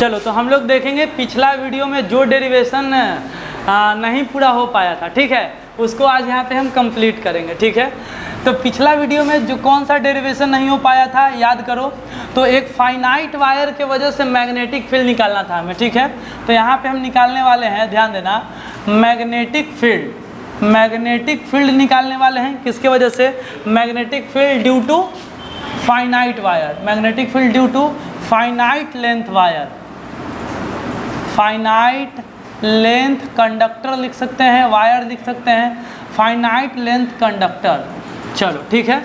चलो तो हम लोग देखेंगे पिछला वीडियो में जो डेरिवेशन नहीं पूरा हो पाया था, ठीक है, उसको आज यहाँ पे हम कंप्लीट करेंगे, ठीक है। तो पिछला वीडियो में जो कौन सा डेरिवेशन नहीं हो पाया था याद करो, तो एक फाइनाइट वायर के वजह से मैग्नेटिक फील्ड निकालना था हमें, ठीक है। तो यहाँ पे हम निकालने वाले हैं, ध्यान देना, मैग्नेटिक फील्ड निकालने वाले हैं। किसके वजह से? Magnetic field due to finite wire, magnetic field due to finite length wire, finite length conductor लिख सकते हैं, वायर लिख सकते हैं, फाइनाइट लेंथ कंडक्टर। चलो ठीक है,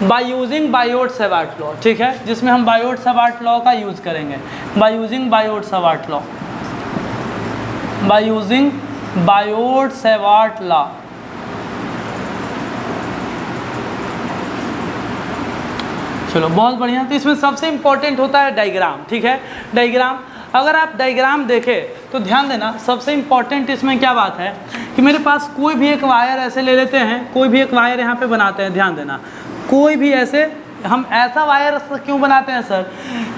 बाय यूजिंग बायोट-सावर्ट लॉ, ठीक है, जिसमें हम बायोट-सावर्ट लॉ का यूज़ करेंगे, by using Biot-Savart law, by using Biot-Savart law. चलो बहुत बढ़िया। तो इसमें सबसे इम्पोर्टेंट होता है डायग्राम, ठीक है, डायग्राम। अगर आप डायग्राम देखें तो ध्यान देना, सबसे इम्पॉर्टेंट इसमें क्या बात है कि मेरे पास कोई भी एक वायर ऐसे ले लेते हैं, कोई भी एक वायर यहाँ पे बनाते हैं, ध्यान देना, कोई भी ऐसे, हम ऐसा वायर क्यों बनाते हैं सर?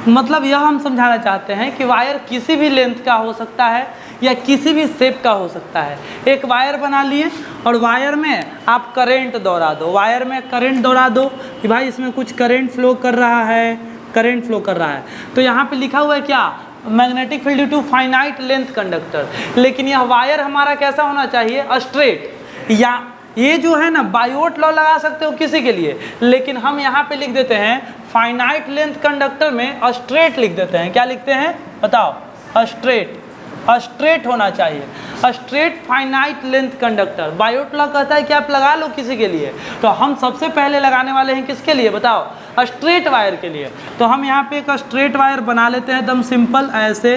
मतलब यह हम समझाना चाहते हैं कि वायर किसी भी लेंथ का हो सकता है या किसी भी शेप का हो सकता है। एक वायर बना लिए और वायर में आप करंट दौड़ा दो, वायर में करंट दौड़ा दो कि भाई इसमें कुछ करंट फ्लो कर रहा है, करंट फ्लो कर रहा है। तो यहाँ पे लिखा हुआ है क्या? Magnetic field due to finite length conductor. लेकिन यह वायर हमारा कैसा होना चाहिए? स्ट्रेट। या ये जो है ना, बायोट लॉ लगा सकते हो किसी के लिए, लेकिन हम यहाँ पे लिख देते हैं फाइनाइट लेंथ कंडक्टर में स्ट्रेट लिख देते हैं। क्या लिखते हैं बताओ? स्ट्रेट, स्ट्रेट होना चाहिए, straight finite length conductor. Biot law कहता है कि आप लगा लो किसी के लिए, तो हम सबसे पहले लगाने वाले हैं किसके लिए बताओ? स्ट्रेट वायर के लिए। तो हम यहाँ पे एक स्ट्रेट वायर बना लेते हैं, एकदम सिंपल ऐसे,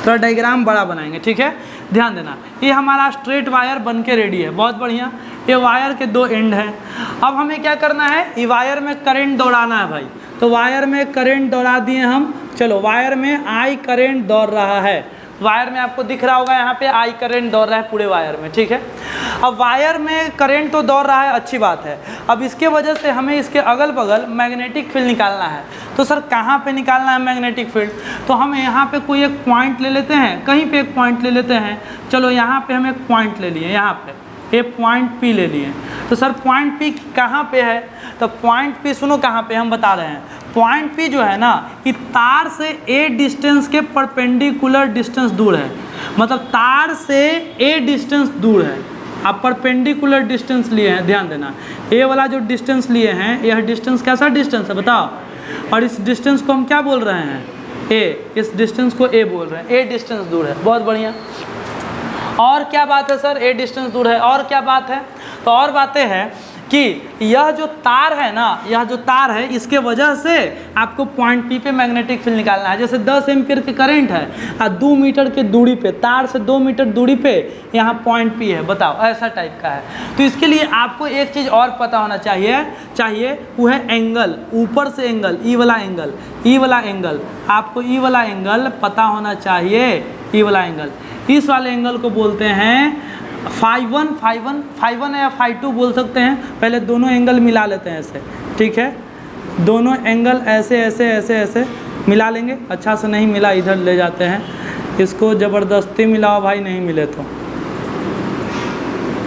थोड़ा डायग्राम बड़ा बनाएंगे, ठीक है, ध्यान देना। ये हमारा स्ट्रेट वायर बन के रेडी है, बहुत बढ़िया। ये वायर के दो एंड हैं। अब हमें क्या करना है? ये वायर में करंट दौड़ाना है भाई। तो वायर में करंट दौड़ा दिए हम। चलो वायर में आई करंट दौड़ रहा है, वायर में आपको दिख रहा होगा यहाँ पे आई करंट दौड़ रहा है पूरे वायर में, ठीक है। अब वायर में करंट तो दौड़ रहा है, अच्छी बात है। अब इसके वजह से हमें इसके अगल बगल मैग्नेटिक फील्ड निकालना है। तो सर कहाँ पे निकालना है मैग्नेटिक फील्ड? तो हम यहाँ पे कोई एक पॉइंट ले लेते हैं, कहीं पे एक पॉइंट ले लेते हैं। चलो यहाँ पे हम एक पॉइंट ले लिए, यहाँ पे ये पॉइंट P ले लिए। तो सर पॉइंट P कहाँ पे है? तो पॉइंट P सुनो कहाँ पे, हम बता रहे हैं। पॉइंट P जो है ना, कि तार से A डिस्टेंस के परपेंडिकुलर डिस्टेंस दूर है, मतलब तार से A डिस्टेंस दूर है। आप परपेंडिकुलर डिस्टेंस लिए हैं, ध्यान देना, A वाला जो डिस्टेंस लिए हैं, यह डिस्टेंस कैसा डिस्टेंस है बताओ? और इस डिस्टेंस को हम क्या बोल रहे हैं? A। इस डिस्टेंस को A बोल रहे हैं, A डिस्टेंस दूर है, बहुत बढ़िया। और क्या बात है सर? A डिस्टेंस दूर है, और क्या बात है? तो और बातें हैं कि यह जो तार है ना, यह जो तार है, इसके वजह से आपको पॉइंट P पे मैग्नेटिक फील्ड निकालना है। जैसे 10 एम्पीयर के करंट है और 2 मीटर के दूरी पे, तार से 2 मीटर दूरी पे यहाँ पॉइंट P है, बताओ, ऐसा टाइप का है। तो इसके लिए आपको एक चीज़ और पता होना चाहिए, वो है एंगल, ऊपर से एंगल, ई वाला एंगल, ई वाला एंगल, आपको ई वाला एंगल पता होना चाहिए, ई वाला एंगल। इस वाले एंगल को बोलते हैं φ1 या φ2 बोल सकते हैं। पहले दोनों एंगल मिला लेते हैं ऐसे, ठीक है, दोनों एंगल ऐसे ऐसे ऐसे ऐसे मिला लेंगे। अच्छा से नहीं मिला, इधर ले जाते हैं इसको, ज़बरदस्ती मिलाओ भाई, नहीं मिले तो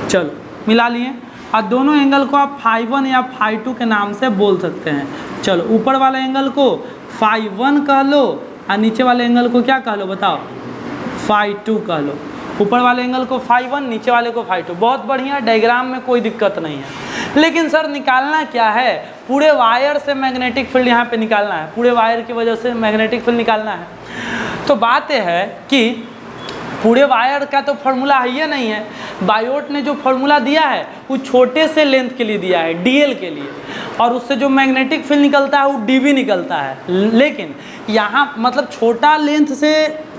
चलो मिला लिए। और दोनों एंगल को आप φ1 या φ2 के नाम से बोल सकते हैं। चलो ऊपर वाले एंगल को φ1 कह लो और नीचे वाले एंगल को क्या कह लो बताओ? φ2 कह लो। ऊपर वाले एंगल को φ1, नीचे वाले को φ2, बहुत बढ़िया, डायग्राम में कोई दिक्कत नहीं है। लेकिन सर निकालना क्या है? पूरे वायर से मैग्नेटिक फील्ड यहाँ पे निकालना है, पूरे वायर की वजह से मैग्नेटिक फील्ड निकालना है। तो बात यह है कि पूरे वायर का तो फॉर्मूला है ही नहीं है। बायोट ने जो फॉर्मूला दिया है वो छोटे से लेंथ के लिए दिया है, DL के लिए, और उससे जो मैग्नेटिक फील्ड निकलता है वो DB निकलता है। लेकिन यहाँ मतलब छोटा लेंथ से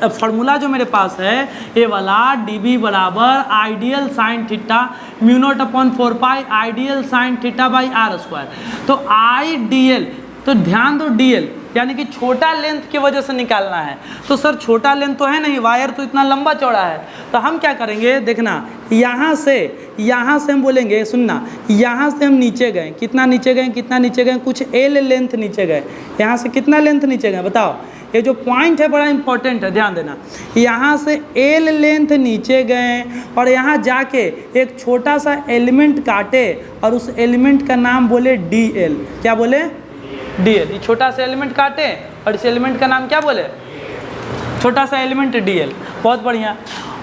फॉर्मूला जो मेरे पास है ये वाला, DB बराबर ideal sine theta mu naught upon 4 pi ideal sine theta by r square. तो आइडियल तो ध्यान दो DL यानी कि छोटा लेंथ की वजह से निकालना है। तो सर छोटा लेंथ तो है नहीं, वायर तो इतना लंबा चौड़ा है, तो हम क्या करेंगे देखना, यहाँ से हम बोलेंगे, सुनना, यहाँ से हम नीचे गए, कितना नीचे गए, कितना नीचे गए, कुछ L लेंथ नीचे गए, यहाँ से कितना लेंथ नीचे गए बताओ। ये जो पॉइंट है बड़ा इंपॉर्टेंट है, ध्यान देना, यहाँ से L लेंथ नीचे गए और यहाँ जाके एक छोटा सा एलिमेंट काटे और उस एलिमेंट का नाम बोले DL। क्या बोले? DL। ये छोटा सा एलिमेंट काटे और इस एलिमेंट का नाम क्या बोले? छोटा सा एलिमेंट DL। बहुत बढ़िया।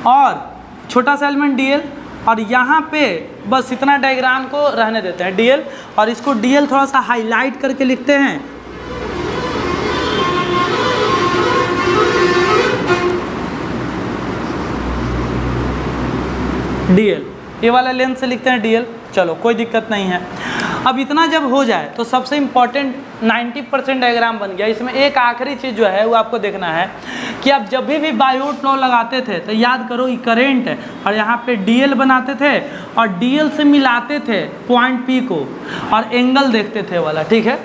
और छोटा सा एलिमेंट DL, और यहाँ पे बस इतना डायग्राम को रहने देते हैं DL, और इसको DL थोड़ा सा हाईलाइट करके लिखते हैं। DL, ये वाला लेंथ से लिखते हैं DL। चलो कोई दिक्कत नहीं है। अब इतना जब हो जाए तो सबसे इम्पॉर्टेंट 90% डायग्राम बन गया। इसमें एक आखिरी चीज़ जो है वो आपको देखना है कि आप जब भी बायोट लॉ लगाते थे तो याद करो ये करंट है, और यहाँ पे DL बनाते थे और DL से मिलाते थे पॉइंट P को और एंगल देखते थे वाला, ठीक है।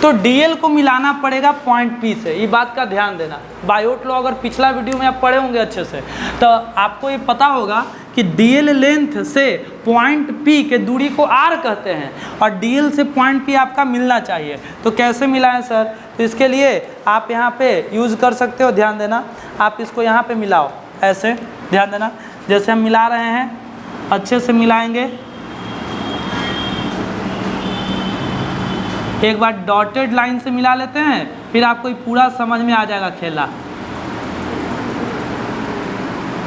तो DL को मिलाना पड़ेगा पॉइंट P से, ये बात का ध्यान देना। बायोट लॉ अगर पिछला वीडियो में आप पढ़े होंगे अच्छे से तो आपको ये पता होगा कि DL लेंथ से पॉइंट P के दूरी को R कहते हैं और DL से पॉइंट P आपका मिलना चाहिए। तो कैसे मिला है सर? तो इसके लिए आप यहाँ पे यूज़ कर सकते हो, ध्यान देना, आप इसको यहाँ पे मिलाओ ऐसे, ध्यान देना, जैसे हम मिला रहे हैं अच्छे से मिलाएंगे। एक बार डॉटेड लाइन से मिला लेते हैं, फिर आपको ये पूरा समझ में आ जाएगा खेला।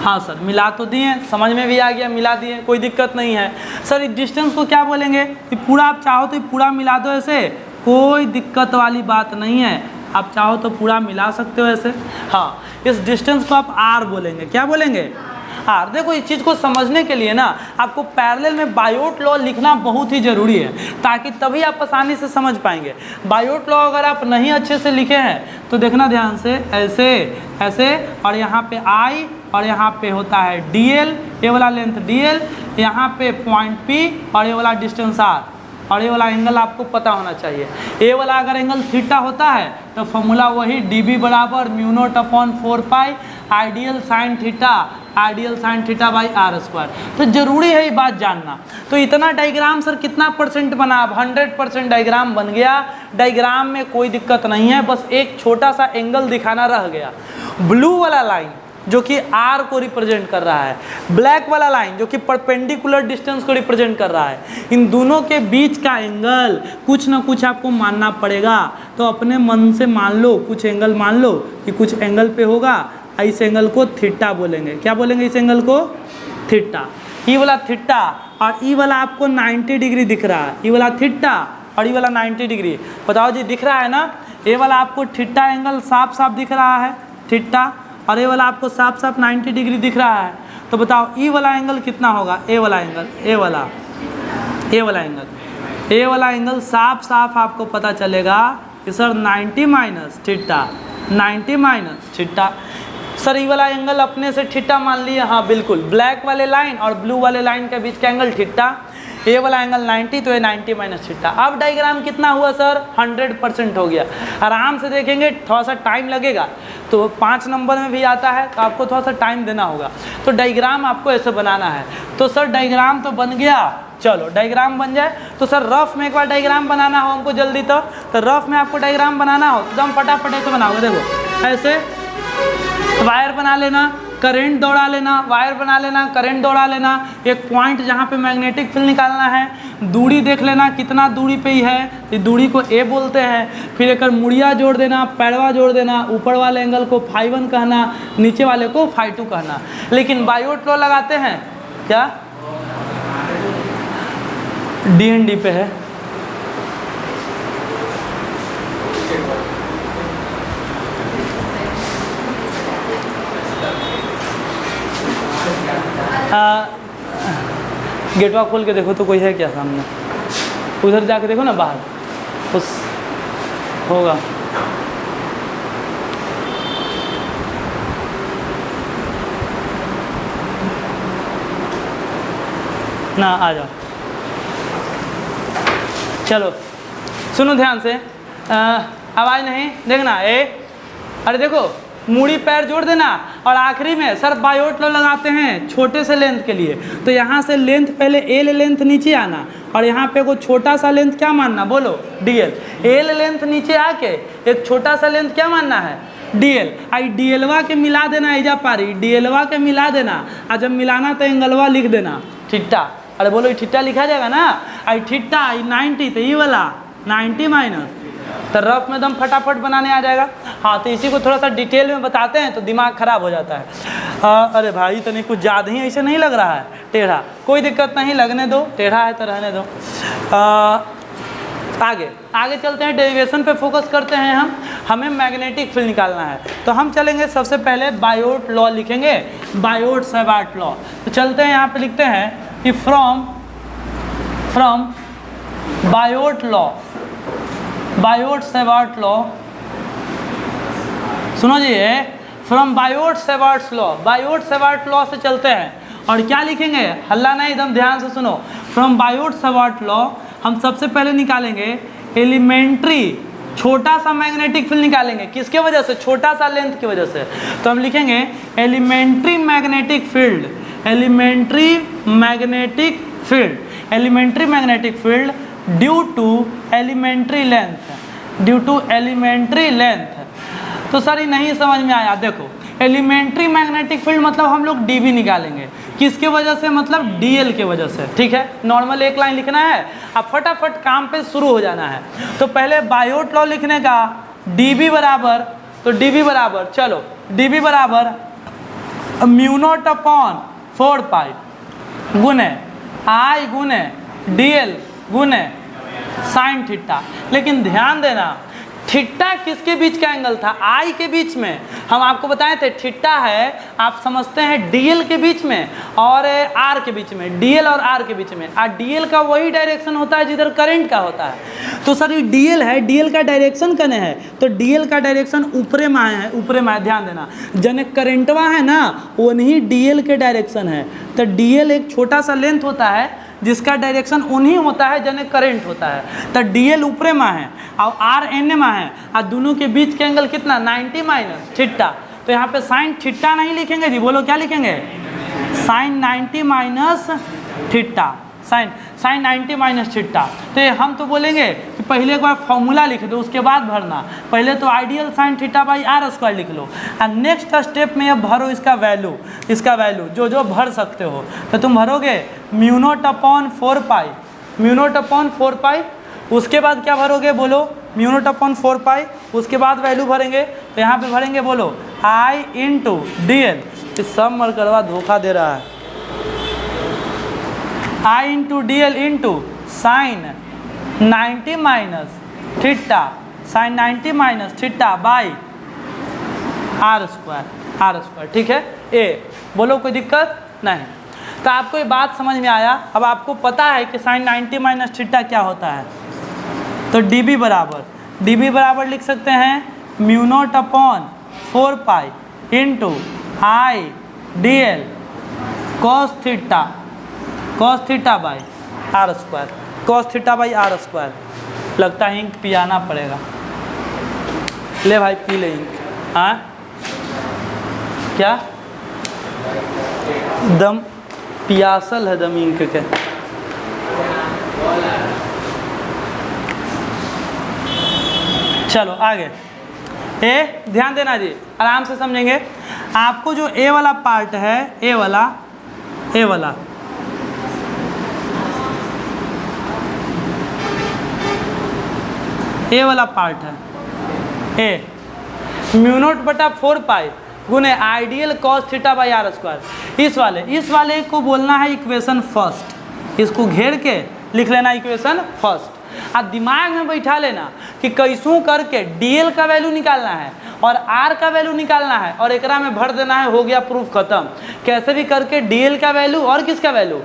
हाँ सर, मिला तो दिए, समझ में भी आ गया, मिला दिए, कोई दिक्कत नहीं है। सर इस डिस्टेंस को क्या बोलेंगे? ये पूरा आप चाहो तो ये पूरा मिला दो ऐसे, कोई दिक्कत वाली बात नहीं है, आप चाहो तो पूरा मिला सकते हो ऐसे। हाँ, इस डिस्टेंस को आप R बोलेंगे। क्या बोलेंगे? R। देखो इस चीज़ को समझने के लिए ना आपको पैरेलल में बायोट लॉ लिखना बहुत ही ज़रूरी है, ताकि तभी आप आसानी से समझ पाएंगे। बायोट लॉ अगर आप नहीं अच्छे से लिखे हैं तो देखना ध्यान से, ऐसे ऐसे, और यहाँ पे I और यहाँ पे होता है DL, ये वाला लेंथ DL, यहाँ पे पॉइंट P और ये वाला डिस्टेंस R, और ये वाला एंगल आपको पता होना चाहिए। ये वाला अगर एंगल थीटा होता है तो फॉर्मूला वही DB बराबर μ0/4π ideal sine theta by R²। तो जरूरी है ये बात जानना। तो इतना डायग्राम सर कितना परसेंट बना? अब 100% डायग्राम बन गया। डायग्राम में कोई दिक्कत नहीं है, बस एक छोटा सा एंगल दिखाना रह गया। ब्लू वाला लाइन जो कि R को रिप्रेजेंट कर रहा है, ब्लैक वाला लाइन जो कि परपेंडिकुलर डिस्टेंस को रिप्रेजेंट कर रहा है, इन दोनों के बीच का एंगल कुछ ना कुछ आपको मानना पड़ेगा। तो अपने मन से मान लो, कुछ एंगल मान लो कि कुछ एंगल पे होगा, इस एंगल को थीटा बोलेंगे। क्या बोलेंगे? इस एंगल को थीटा। ई वाला थीटा और ई वाला आपको 90 डिग्री दिख रहा है, ई वाला थीटा और ई वाला 90 डिग्री। बताओ जी, दिख रहा है ना? ये वाला आपको थीटा एंगल साफ साफ दिख रहा है, थीटा, और ये वाला आपको साफ साफ 90 डिग्री दिख रहा है। तो बताओ ई वाला एंगल कितना होगा? ए वाला एंगल, ए वाला एंगल, ए वाला एंगल साफ साफ आपको पता चलेगा कि sir 90 minus theta, 90 minus theta. Sir ये वाला एंगल अपने से थीटा मान लिए, हाँ बिल्कुल। ब्लैक वाले लाइन और ब्लू वाले लाइन के बीच का एंगल थीटा, ये वाला एंगल 90, तो ये 90 माइनस थीटा। अब डायग्राम कितना हुआ सर? 100% हो गया। आराम से देखेंगे, थोड़ा सा टाइम लगेगा, तो 5 नंबर में भी आता है, तो आपको थोड़ा सा टाइम देना होगा। तो डायग्राम आपको ऐसे बनाना है। तो सर डायग्राम तो बन गया, चलो डायग्राम बन जाए तो सर रफ में एक बार डायग्राम बनाना हो हमको जल्दी, तो रफ में आपको डायग्राम बनाना हो एकदम फटाफट ऐसे बनाओगे। देखो ऐसे वायर बना लेना, करंट दौड़ा लेना, वायर बना लेना, करंट दौड़ा लेना, एक पॉइंट जहाँ पे मैग्नेटिक फील्ड निकालना है, दूरी देख लेना कितना दूरी पे ही है, ये दूरी को A बोलते हैं। फिर एक मुड़िया जोड़ देना, पैरवा जोड़ देना, ऊपर वाले एंगल को φ1 कहना, नीचे वाले को φ2 कहना। लेकिन बायोट लॉ लगाते हैं क्या? DND पे है। गेटवा खोल के देखो तो कोई है क्या सामने? उधर जाके देखो ना बाहर, उस होगा। ना आ जाओ, चलो सुनो ध्यान से। आवाज़ नहीं, देखना ए, अरे देखो मूड़ी पैर जोड़ देना और आखिरी में सर बायोट लॉ लगाते हैं छोटे से लेंथ के लिए। तो यहाँ से लेंथ पहले एल लेंथ नीचे आना और यहाँ पे को छोटा सा लेंथ क्या मानना, बोलो डीएल। एल लेंथ नीचे आके एक छोटा सा लेंथ क्या मानना है, डीएल। आई डीएलवा के मिला देना, एजा पारी डीएलवा के मिला देना, और जब मिलाना तो एंगलवा लिख देना थीटा। अरे बोलो ये थीटा लिखा जाएगा ना, आई थीटा आई 90, तो ये वाला 90 माइनस, तो रफ में दम फटाफट बनाने आ जाएगा। हाँ तो इसी को थोड़ा सा डिटेल में बताते हैं तो दिमाग खराब हो जाता है। अरे भाई तो नहीं कुछ ज़्यादा ही ऐसे नहीं लग रहा है टेढ़ा, कोई दिक्कत नहीं, लगने दो, टेढ़ा है तो रहने दो। आगे चलते हैं, डेरिवेशन पे फोकस करते हैं हम। हमें मैग्नेटिक फील्ड निकालना है तो हम चलेंगे सबसे पहले बायोट लॉ लिखेंगे, बायोट सेवार्ट लॉ। तो चलते हैं यहाँ पे लिखते हैं कि from Biot law, Biot Savart law, सुनो जी, from Biot Savart's law, Biot Savart law से चलते हैं और क्या लिखेंगे, हल्ला नहीं, एकदम ध्यान से सुनो। फ्रॉम बायोट सेवार्ट लॉ हम सबसे पहले निकालेंगे एलिमेंट्री छोटा सा मैग्नेटिक फील्ड निकालेंगे, किसके वजह से, छोटा सा लेंथ की वजह से। तो हम लिखेंगे elementary magnetic field, elementary magnetic field, elementary magnetic field due to elementary length, due to elementary length. तो सर ये नहीं समझ में आया, देखो एलिमेंट्री मैग्नेटिक फील्ड मतलब हम लोग डीबी निकालेंगे, किसके वजह से, मतलब डीएल के वजह से, ठीक है। नॉर्मल एक लाइन लिखना है, अब फटाफट काम पे शुरू हो जाना है। तो पहले बायोट लॉ लिखने का, डीबी बराबर, तो डीबी बराबर, चलो डीबी बराबर म्यू नॉट अपॉन 4 पाई गुने आई गुने डीएल गुने साइन थीटा। लेकिन ध्यान देना थीटा किसके बीच का एंगल था, आई के बीच में। हम आपको बताए थे थीटा है, आप समझते हैं डीएल के बीच में और आर के बीच में, डीएल और आर के बीच में। और डीएल का वही डायरेक्शन होता है जिधर करंट का होता है। तो सर ये डीएल है, डीएल का डायरेक्शन कने है, तो डीएल का डायरेक्शन ऊपरे में है, ऊपरे में, ध्यान देना जन करंटवा है ना वो नहीं डीएल के डायरेक्शन है। तो डीएल एक छोटा सा लेंथ होता है जिसका डायरेक्शन उन्हीं होता है जने करंट होता है। तो डीएल ऊपरे में है और आर एन में है और दोनों के बीच के एंगल कितना, 90 माइनस थीटा। तो यहाँ पे साइन थीटा नहीं लिखेंगे जी, बोलो क्या लिखेंगे, sine 90 minus theta, sine 90 minus theta. तो हम तो बोलेंगे कि पहले एक बार फॉर्मूला लिख दो उसके बाद भरना, पहले तो ideal sine theta by R square लिख लो और नेक्स्ट स्टेप में अब भरो इसका वैल्यू, इसका वैल्यू जो जो भर सकते हो। तो तुम भरोगे म्यू नॉट अपॉन 4 पाई, म्यू नॉट अपॉन 4 पाई, उसके बाद क्या भरोगे, बोलो म्यू नॉट अपॉन 4 पाई, उसके बाद वैल्यू भरेंगे। तो यहाँ पे भरेंगे, बोलो आई इंटू डी एल, इस सब मरकरवा धोखा दे रहा है, I into D L into sine 90 minus theta, sine 90 minus theta by R square, ठीक है। ए बोलो कोई दिक्कत नहीं। तो आपको ये बात समझ में आया, अब आपको पता है कि साइन 90 माइनस थीटा क्या होता है। तो डीबी बराबर लिख सकते हैं mu naught upon 4 pi into I D L cos theta by R square, cos theta by R square. लगता है इंक पियाना पड़ेगा, ले भाई पी ले इंक। हाँ क्या दम पियासल है, दम इंक के। चलो आगे, ए ध्यान देना जी, आराम से समझेंगे। आपको जो ए वाला पार्ट है, ए वाला पार्ट है, ए म्यू नॉट बटा 4 पाई गुने ideal cos theta by R square. इस वाले को बोलना है इक्वेशन फर्स्ट, इसको घेर के लिख लेना इक्वेशन फर्स्ट। और दिमाग में बैठा लेना कि कैसों करके डीएल का वैल्यू निकालना है और आर का वैल्यू निकालना है और एकरा में भर देना है, हो गया प्रूफ खत्म। कैसे भी करके डीएल का वैल्यू और किसका वैल्यू,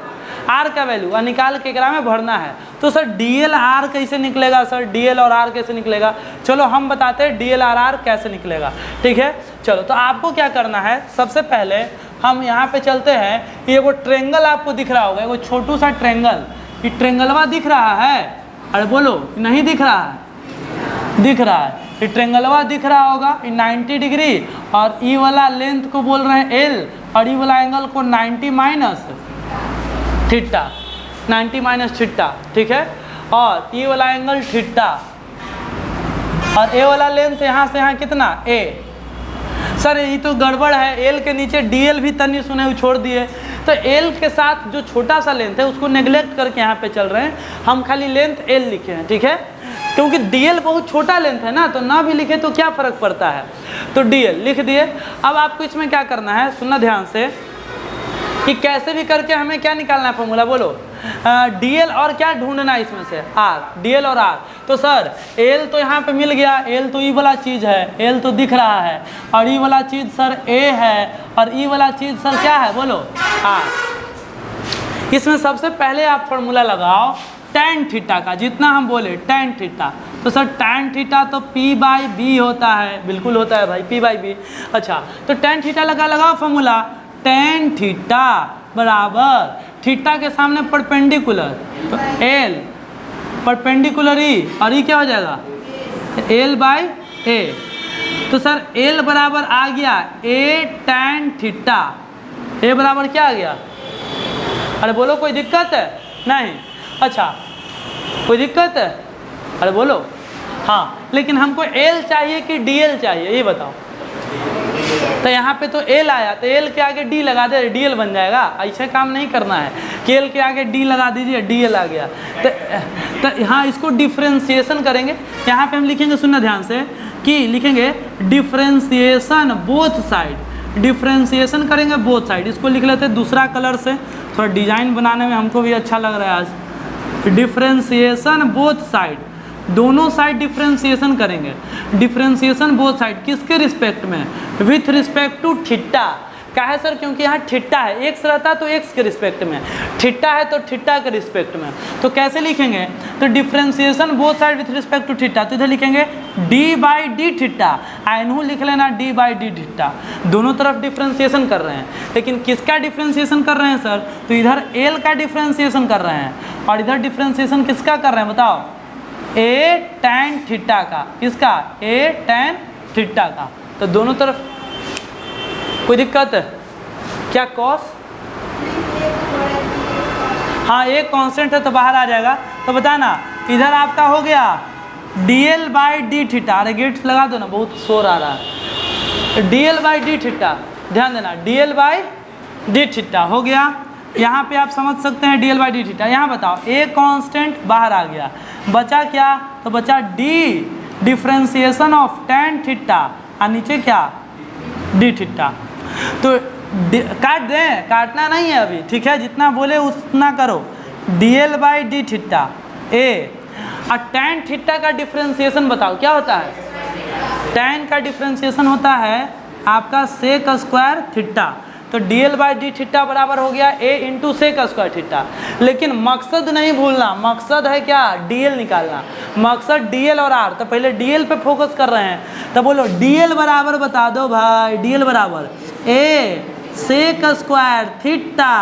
आर का वैल्यू, और निकाल के एकरा में भरना है। तो सर डीएल आर कैसे निकलेगा, सर डीएल और आर कैसे निकलेगा, चलो हम बताते हैं डीएल और आर कैसे निकलेगा, ठीक है। चलो तो आपको क्या करना है, सबसे पहले हम यहाँ पे चलते हैं। ये वो ट्रेंगल आपको दिख रहा होगा, वो छोटू सा ट्रेंगल, ये ट्रेंगलवा दिख रहा है, अरे बोलो नहीं दिख रहा है, दिख रहा है, ये ट्रेंगलवा दिख रहा होगा, ये 90 डिग्री, और ई वाला लेंथ को बोल रहे हैं एल, और ई वाला एंगल को 90 माइनस थीटा, 90 माइनस थीटा, ठीक है, और ई वाला एंगल थीटा, और ए वाला लेंथ यहाँ से यहाँ कितना ए। सर ये तो गड़बड़ है, एल के नीचे डीएल भी तनी सुने छोड़ दिए, तो एल के साथ जो छोटा सा लेंथ है उसको नेग्लेक्ट करके यहाँ पे चल रहे हैं, हम खाली लेंथ एल लिखे हैं, ठीक है, क्योंकि डीएल बहुत छोटा लेंथ है ना, तो ना भी लिखे तो क्या फ़र्क पड़ता है, तो डीएल लिख दिए। अब आपको इसमें क्या करना है, सुनना ध्यान से, कि कैसे भी करके हमें क्या निकालना है फॉर्मूला, बोलो, डीएल और क्या ढूंढना है इसमें से, आर, डीएल और आर। तो सर एल तो यहाँ पे मिल गया, एल तो ई वाला चीज़ है, एल तो दिख रहा है, और ई वाला चीज़ सर ए है, और ई वाला चीज़ सर क्या है, बोलो, आर। इसमें सबसे पहले आप फॉर्मूला लगाओ tan थीटा का, जितना हम बोले tan थीटा, तो सर tan थीटा तो p/b होता है, बिल्कुल होता है भाई, p/b। अच्छा, तो tan थीटा लगाओ फॉर्मूला, tan थीटा बराबर थीटा के सामने परपेंडिकुलर, तो एल परपेंडिकुलर ई, और ई क्या हो जाएगा, l/a। तो सर एल बराबर आ गया a tan थीटा, ए बराबर क्या आ गया, अरे बोलो कोई दिक्कत है, नहीं, अच्छा कोई दिक्कत है, अरे बोलो, हाँ, लेकिन हमको एल चाहिए कि डीएल चाहिए, ये बताओ। तो यहाँ पे तो एल आया, तो एल के आगे डी लगा दे, डीएल बन जाएगा, ऐसे काम नहीं करना है कि एल के आगे डी लगा दीजिए, डीएल आ गया। तो यहाँ इसको डिफ्रेंसिएशन करेंगे, यहाँ पे हम लिखेंगे, सुनना ध्यान से, कि लिखेंगे डिफ्रेंसिएशन बोथ साइड, डिफ्रेंसिएशन करेंगे बोथ साइड। इसको लिख लेते हैं दूसरा कलर से, थोड़ा डिजाइन बनाने में हमको भी अच्छा लग रहा है आज। डिफ्रेंसिएशन बोथ साइड, दोनों साइड डिफ्रेंसिएशन करेंगे, डिफ्रेंसिएशन बोथ साइड किसके रिस्पेक्ट में, विथ रिस्पेक्ट टू थीटा। क्या है सर, क्योंकि यहाँ थीटा है, एक्स रहता तो एक्स के रिस्पेक्ट में, थीटा है तो थीटा के रिस्पेक्ट में। तो कैसे लिखेंगे, तो differentiation both side with respect to theta, तो इधर लिखेंगे d/d थीटा, आइनहू लिख लेना d/d थीटा, दोनों तरफ डिफ्रेंसिएशन कर रहे हैं। लेकिन किसका डिफ्रेंसिएशन कर रहे हैं सर, तो इधर एल का डिफ्रेंसिएशन कर रहे हैं, और इधर डिफ्रेंसिएशन किसका कर रहे हैं बताओ, a tan थीटा का, किसका, a tan थीटा का। तो दोनों तरफ कोई दिक्कत है क्या, कॉस, हाँ एक कांस्टेंट है तो बाहर आ जाएगा। तो बताना, इधर आपका हो गया dl/d थीटा, अरे गेट लगा दो ना, बहुत शोर आ रहा है, dl/d थीटा, ध्यान देना, dl/d थीटा हो गया। यहाँ पे आप समझ सकते हैं dl/d थीटा। यहाँ बताओ, ए कांस्टेंट बाहर आ गया, बचा क्या, तो बचा d differentiation of tan theta, और नीचे क्या, d थीटा। तो काट दें, काटना नहीं है अभी, ठीक है, जितना बोले उतना करो, dl/d थीटा ए, और tan थीटा का डिफ्रेंसिएशन बताओ क्या होता है, tan का डिफ्रेंसिएशन होता है आपका सेक स्क्वायर थीटा। तो dl/d थीटा बराबर हो गया a into sec square theta. लेकिन मकसद नहीं भूलना, मकसद है क्या, dl निकालना, मकसद dl और r। तो पहले dl पे फोकस कर रहे हैं, तो बोलो dl बराबर बता दो भाई, dl बराबर a sec square theta,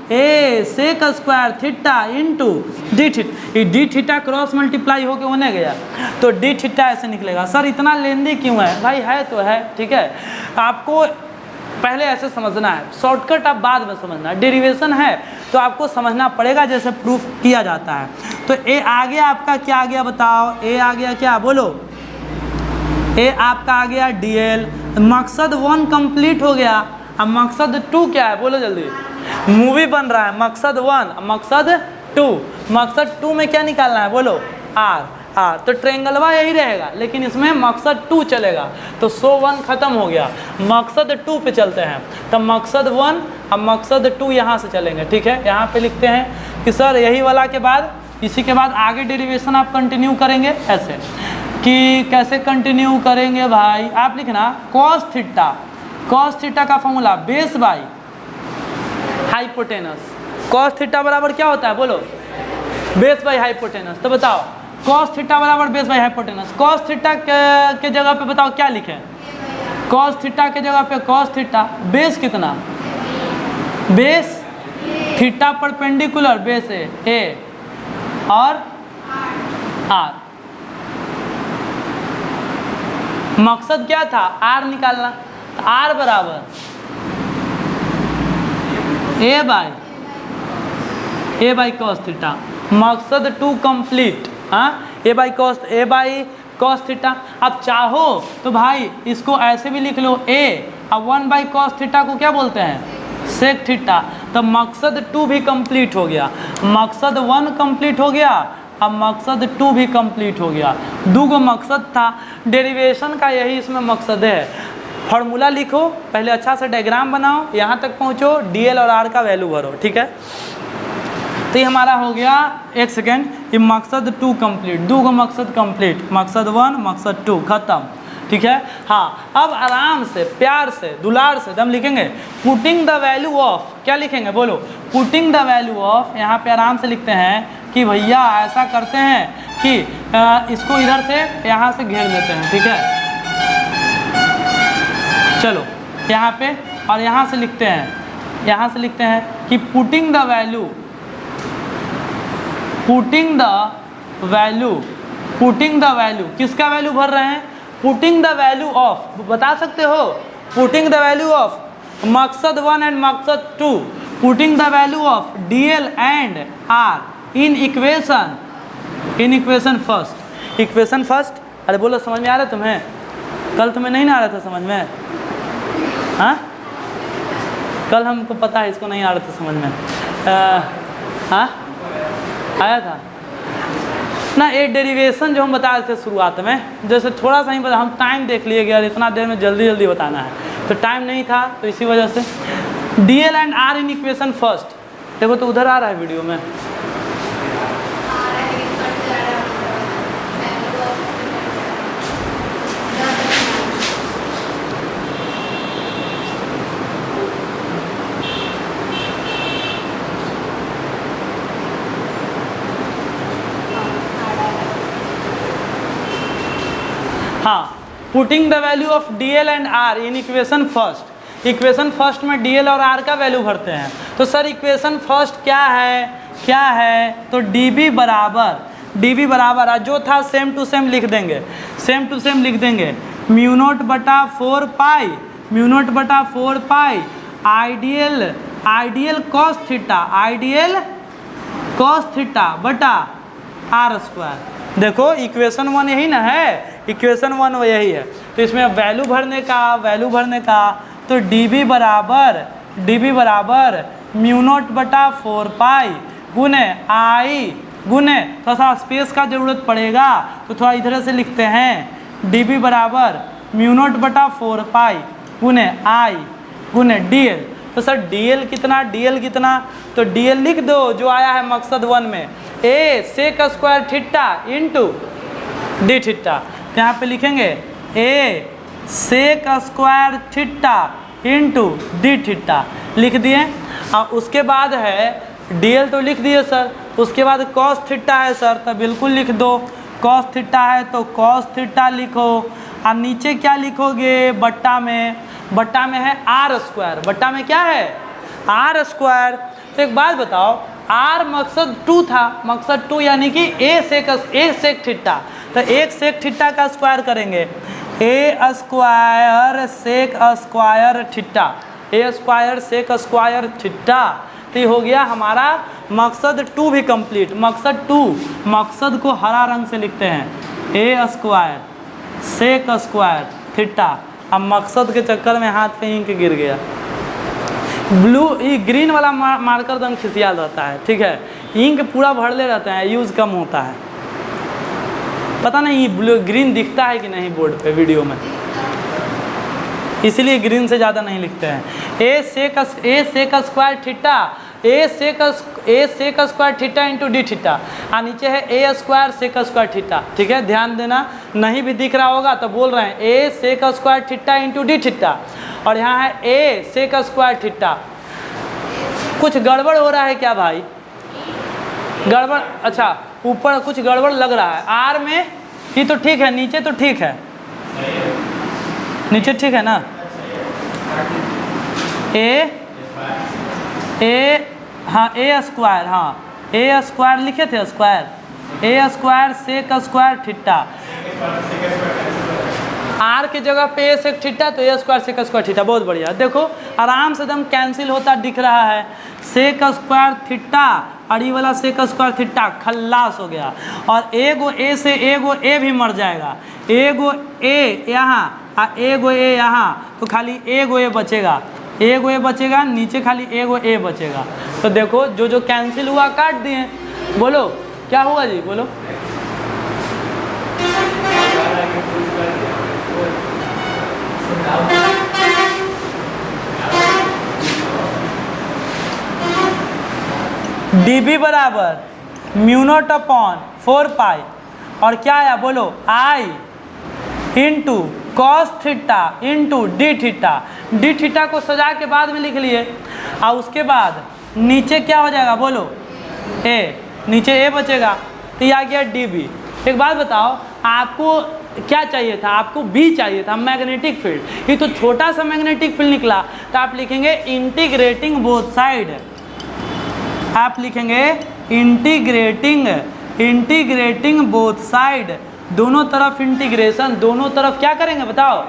a sec square theta into D theta, D theta cross multiply होके होने गया, तो डी थीटा ऐसे निकलेगा। सर इतना लेंदी क्यों है भाई, है तो है, ठीक है, आपको पहले ऐसे समझना है, शॉर्टकट आप बाद में समझना, डेरिवेशन है तो आपको समझना पड़ेगा जैसे प्रूफ किया जाता है। तो ए आ गया आपका, क्या आ गया बताओ, ए आ गया क्या, बोलो, ए आपका आ गया dl, मकसद 1 कंप्लीट हो गया। अब मकसद 2 क्या है, बोलो जल्दी, मूवी बन रहा है, मकसद 1 मकसद 2, मकसद 2 में क्या निकालना है, बोलो, r, तो ट्रेंगलवा यही रहेगा, लेकिन इसमें मकसद 2 चलेगा, तो 100 खत्म हो गया, मकसद 2 पे चलते हैं। तो मकसद 1 अब मकसद 2 यहाँ से चलेंगे, ठीक है। यहाँ पे लिखते हैं कि सर यही वाला के बाद, इसी के बाद आगे डेरिवेशन आप कंटिन्यू करेंगे, ऐसे कि कैसे कंटिन्यू करेंगे भाई, आप लिखना कॉस थीटा, कॉस थीटा का formula base by hypotenuse, cos theta बराबर क्या होता है, बोलो, बेस बाई हाइपोटेनस। तो बताओ कॉस थीटा बराबर base by hypotenuse, cos theta के जगह पे बताओ क्या लिखें, कॉस थीटा के जगह पे कॉस थीटा, बेस कितना, बेस थीटा परपेंडिकुलर बेस है ए और आर, मकसद क्या था, आर निकालना। आर बराबर ए बाई कॉस थीटा, मकसद टू कंप्लीट। हाँ, ए बाई कॉस थीटा। अब चाहो तो भाई इसको ऐसे भी लिख लो ए, अब 1 बाई कॉस थीटा को क्या बोलते हैं, सेक थीटा। तो मकसद 2 भी कंप्लीट हो गया, मकसद 1 कंप्लीट हो गया, अब मकसद 2 भी कंप्लीट हो गया। 2 मकसद था, डेरिवेशन का यही इसमें मकसद है। फार्मूला लिखो पहले, अच्छा से डायग्राम बनाओ, यहाँ तक पहुँचो, डीएल और आर का वैल्यू भरो, ठीक है। तो ये हमारा हो गया, एक सेकेंड, ये मकसद 2 कंप्लीट, 2 मकसद कंप्लीट, मकसद 1 मकसद 2 खत्म, ठीक है। हाँ, अब आराम से, प्यार से, दुलार से दम लिखेंगे, पुटिंग द वैल्यू ऑफ, क्या लिखेंगे बोलो, पुटिंग द वैल्यू ऑफ। यहाँ पे आराम से लिखते हैं कि भैया ऐसा करते हैं कि इसको इधर से यहाँ से घेर लेते हैं, ठीक है। चलो यहाँ पे, और यहाँ से लिखते हैं कि पुटिंग द वैल्यू, किसका वैल्यू भर रहे हैं, पुटिंग द वैल्यू ऑफ, बता सकते हो, पुटिंग द वैल्यू ऑफ मकसद 1 एंड मकसद 2, putting the value of DL and R in equation first. अरे बोलो, समझ में आ रहा है तुम्हें, कल तुम्हें नहीं आ रहा था समझ में, हाँ कल हमको पता है इसको नहीं आ रहा था समझ में, हाँ आया था ना। एक डेरिवेशन जो हम बता रहे थे शुरुआत में, जैसे थोड़ा सा ही बता, हम टाइम देख लिए कि यार इतना देर में जल्दी बताना है, तो टाइम नहीं था, तो इसी वजह से DL and R in equation first. देखो तो उधर आ रहा है वीडियो में, हाँ, putting the value of D L and R in equation first. Equation first में डी एल और आर का वैल्यू भरते हैं। तो सर इक्वेशन फर्स्ट क्या है, तो डी बी बराबर जो था सेम टू सेम लिख देंगे, म्यू नोट बटा 4 पाई आइडियल कॉस थीटा बटा आर स्क्वायर। देखो इक्वेशन 1 यही ना है, इक्वेशन 1 यही है। तो इसमें वैल्यू भरने का तो डी बी बराबर म्यू नोट बटा 4 पाई गुने आई गुने, थोड़ा सा स्पेस का जरूरत पड़ेगा तो थोड़ा इधर से लिखते हैं, डी बी बराबर म्यू नोट बटा 4 पाई गुने आई गुने डी एल। तो सर डी एल कितना, तो डी एल लिख दो जो आया है मकसद 1 में, A sec square theta into D theta. यहाँ पे लिखेंगे A sec square theta into D theta, लिख दिए। और उसके बाद है डी एल तो लिख दिए सर, उसके बाद कॉस थीटा है सर, तो बिल्कुल लिख दो, कॉस थीटा है तो कॉस थीटा लिखो। और नीचे क्या लिखोगे, बट्टा में है आर स्क्वायर, बट्टा में क्या है आर स्क्वायर। तो एक बात बताओ, आर मकसद 2 था, मकसद 2 यानी कि ए सेक थीटा, तो एक सेक थीटा का स्क्वायर करेंगे, ए स्क्वायर सेक स्क्वायर थीटा। तो ये हो गया हमारा मकसद 2 भी कंप्लीट। मकसद को हरा रंग से लिखते हैं, ए स्क्वायर सेक स्क्वायर थीटा। अब मकसद के चक्कर में हाथ पे इंक गिर गया, ग्रीन वाला मार्कर दम खिसियाल रहता है, ठीक है, इंक पूरा भरले रहता है, यूज़ कम होता है, पता नहीं ग्रीन दिखता है कि नहीं बोर्ड पे वीडियो में, इसलिए ग्रीन से ज़्यादा नहीं लिखते हैं। A sec square theta into D theta, और नीचे है A square sec square theta, ठीक है, ध्यान देना, नहीं भी दिख रहा होगा तो बोल रहे हैं A sec square theta into D theta, और यहाँ है ए सेक स्क्वायर थीटा। कुछ गड़बड़ हो रहा है क्या भाई, गड़बड़, अच्छा ऊपर कुछ गड़बड़ लग रहा है, आर में ही तो ठीक है, नीचे तो ठीक है, नीचे ठीक है ना, हाँ ए स्क्वायर लिखे थे, square sec square theta, R की जगह पे ए सेक थीटा तो A square sec square theta. बहुत बढ़िया, देखो आराम से एकदम कैंसिल होता दिख रहा है। सेक स्क्वायर थीटा और ये वाला सेक स्क्वायर थीटा खल्लास हो गया। और एगो ए से एगो ए भी मर जाएगा, एगो ए यहाँ और एगो ए यहाँ, तो खाली एगो ए बचेगा, एगो ए बचेगा, नीचे खाली एगो ए बचेगा। तो देखो जो जो कैंसिल हुआ काट दिए। बोलो क्या हुआ जी, बोलो। dB बराबर म्यू नॉट अपॉन 4 पाई और क्या आया बोलो, I into cos theta into D theta. D theta को सजा के बाद में लिख लिए और उसके बाद नीचे क्या हो जाएगा बोलो, ए, नीचे ए बचेगा तो ये आ गया dB। एक बात बताओ, आपको क्या चाहिए था, आपको बी चाहिए था, मैग्नेटिक फील्ड। ये तो छोटा सा मैग्नेटिक फील्ड निकला, तो आप लिखेंगे इंटीग्रेटिंग बोथ साइड। आप लिखेंगे इंटीग्रेटिंग बोथ साइड, दोनों तरफ इंटीग्रेशन, दोनों तरफ क्या करेंगे बताओ,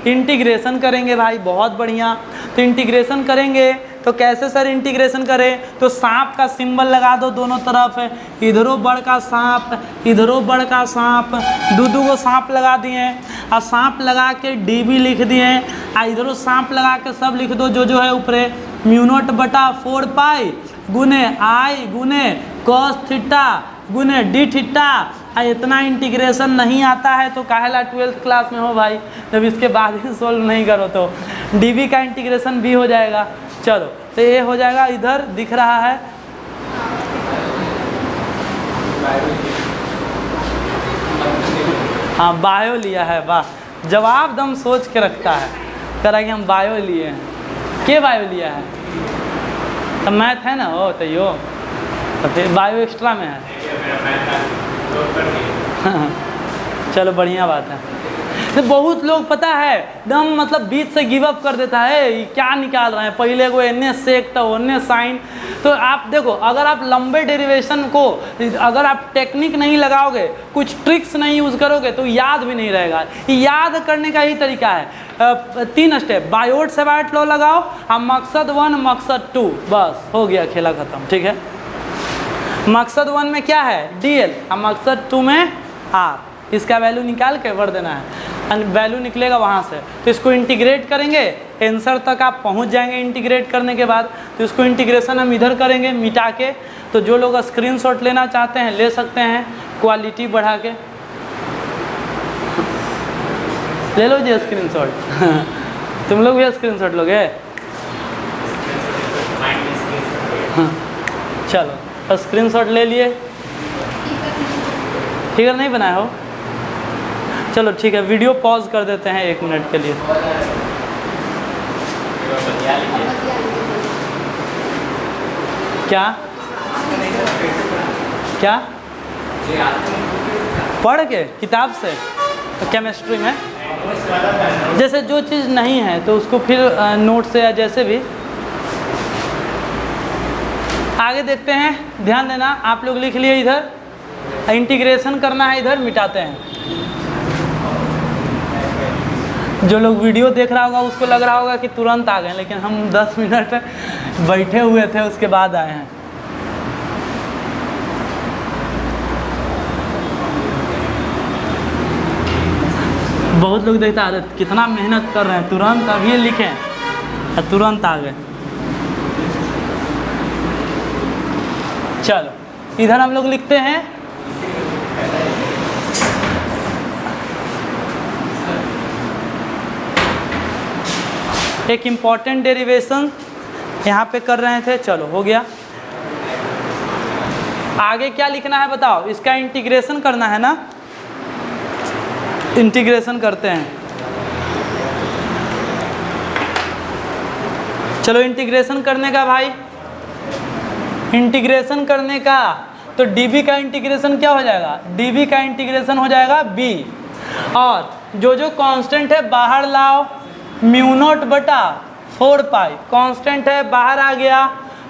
इंटीग्रेशन करेंगे भाई। बहुत बढ़िया, तो इंटीग्रेशन करेंगे तो कैसे सर इंटीग्रेशन करें, तो सांप का सिंबल लगा दो दोनों तरफ, इधरों बड़ का सांप, इधरों बड़ का सांप, दो को सांप लगा दिए और सांप लगा के dB लिख दिए और इधरों सांप लगा के सब लिख दो जो है ऊपरे, म्यू नॉट बटा 4 पाई गुने आई गुने कॉस थीटा गुने डी थीटा। इतना इंटीग्रेशन नहीं आता है तो काहेला 12th क्लास में हो भाई, जब इसके बाद ही सोल्व नहीं करो तो dB का इंटीग्रेशन भी हो जाएगा। चलो तो ये हो जाएगा, इधर दिख रहा है हाँ बायो लिया है, वाह जवाब दम सोच के रखता है, कह रहा है कि हम बायो लिए हैं। के बायो लिया है, तो मैथ है ना हो तो यो, तो फिर बायो एक्स्ट्रा में है। चलो बढ़िया बात है। तो बहुत लोग पता है एकदम मतलब बीच से गिव अप कर देता है, ये क्या निकाल रहे हैं, पहले को एन्ने सेक तो ओन्ने साइन। तो आप देखो, अगर आप लंबे डेरिवेशन को अगर आप टेक्निक नहीं लगाओगे, कुछ ट्रिक्स नहीं यूज़ करोगे तो याद भी नहीं रहेगा। याद करने का ही तरीका है 3 स्टेप, बायोट सेवार्ट लॉ लगाओ, और मकसद 1 मकसद 2, बस हो गया खेला ख़त्म। ठीक है, मकसद 1 में क्या है DL और मकसद 2 में R, इसका वैल्यू निकाल के भर देना है, वैल्यू निकलेगा वहाँ से। तो इसको इंटीग्रेट करेंगे, आंसर तक आप पहुँच जाएंगे इंटीग्रेट करने के बाद। तो इसको इंटीग्रेशन हम इधर करेंगे मिटा के। तो जो लोग स्क्रीनशॉट लेना चाहते हैं ले सकते हैं, क्वालिटी बढ़ा के ले लो जी स्क्रीनशॉट। तुम लोग भी स्क्रीनशॉट लोगे? चलो स्क्रीनशॉट ले लिए, फिगर नहीं बनाया हो, चलो ठीक है, वीडियो पॉज कर देते हैं 1 मिनट के लिए। क्या क्या पढ़ के किताब से केमिस्ट्री में जैसे जो चीज़ नहीं है तो उसको फिर नोट से या जैसे भी आगे देखते हैं। ध्यान देना, आप लोग लिख लिए, इधर इंटीग्रेशन करना है, इधर मिटाते हैं। जो लोग वीडियो देख रहा होगा उसको लग रहा होगा कि तुरंत आ गए, लेकिन हम 10 मिनट बैठे हुए थे उसके बाद आए हैं। बहुत लोग देखता है कितना मेहनत कर रहे हैं, तुरंत अभी लिखें तुरंत आ गए। चलो इधर हम लोग लिखते हैं एक इम्पॉर्टेंट डेरिवेशन यहाँ पे कर रहे थे। चलो हो गया, आगे क्या लिखना है बताओ, इसका इंटीग्रेशन करना है ना, इंटीग्रेशन करते हैं। चलो इंटीग्रेशन करने का भाई, इंटीग्रेशन करने का तो dB का इंटीग्रेशन क्या हो जाएगा, dB का इंटीग्रेशन हो जाएगा b, और जो जो कांस्टेंट है बाहर लाओ, म्यू नॉट बटा 4 पाई कांस्टेंट है बाहर आ गया।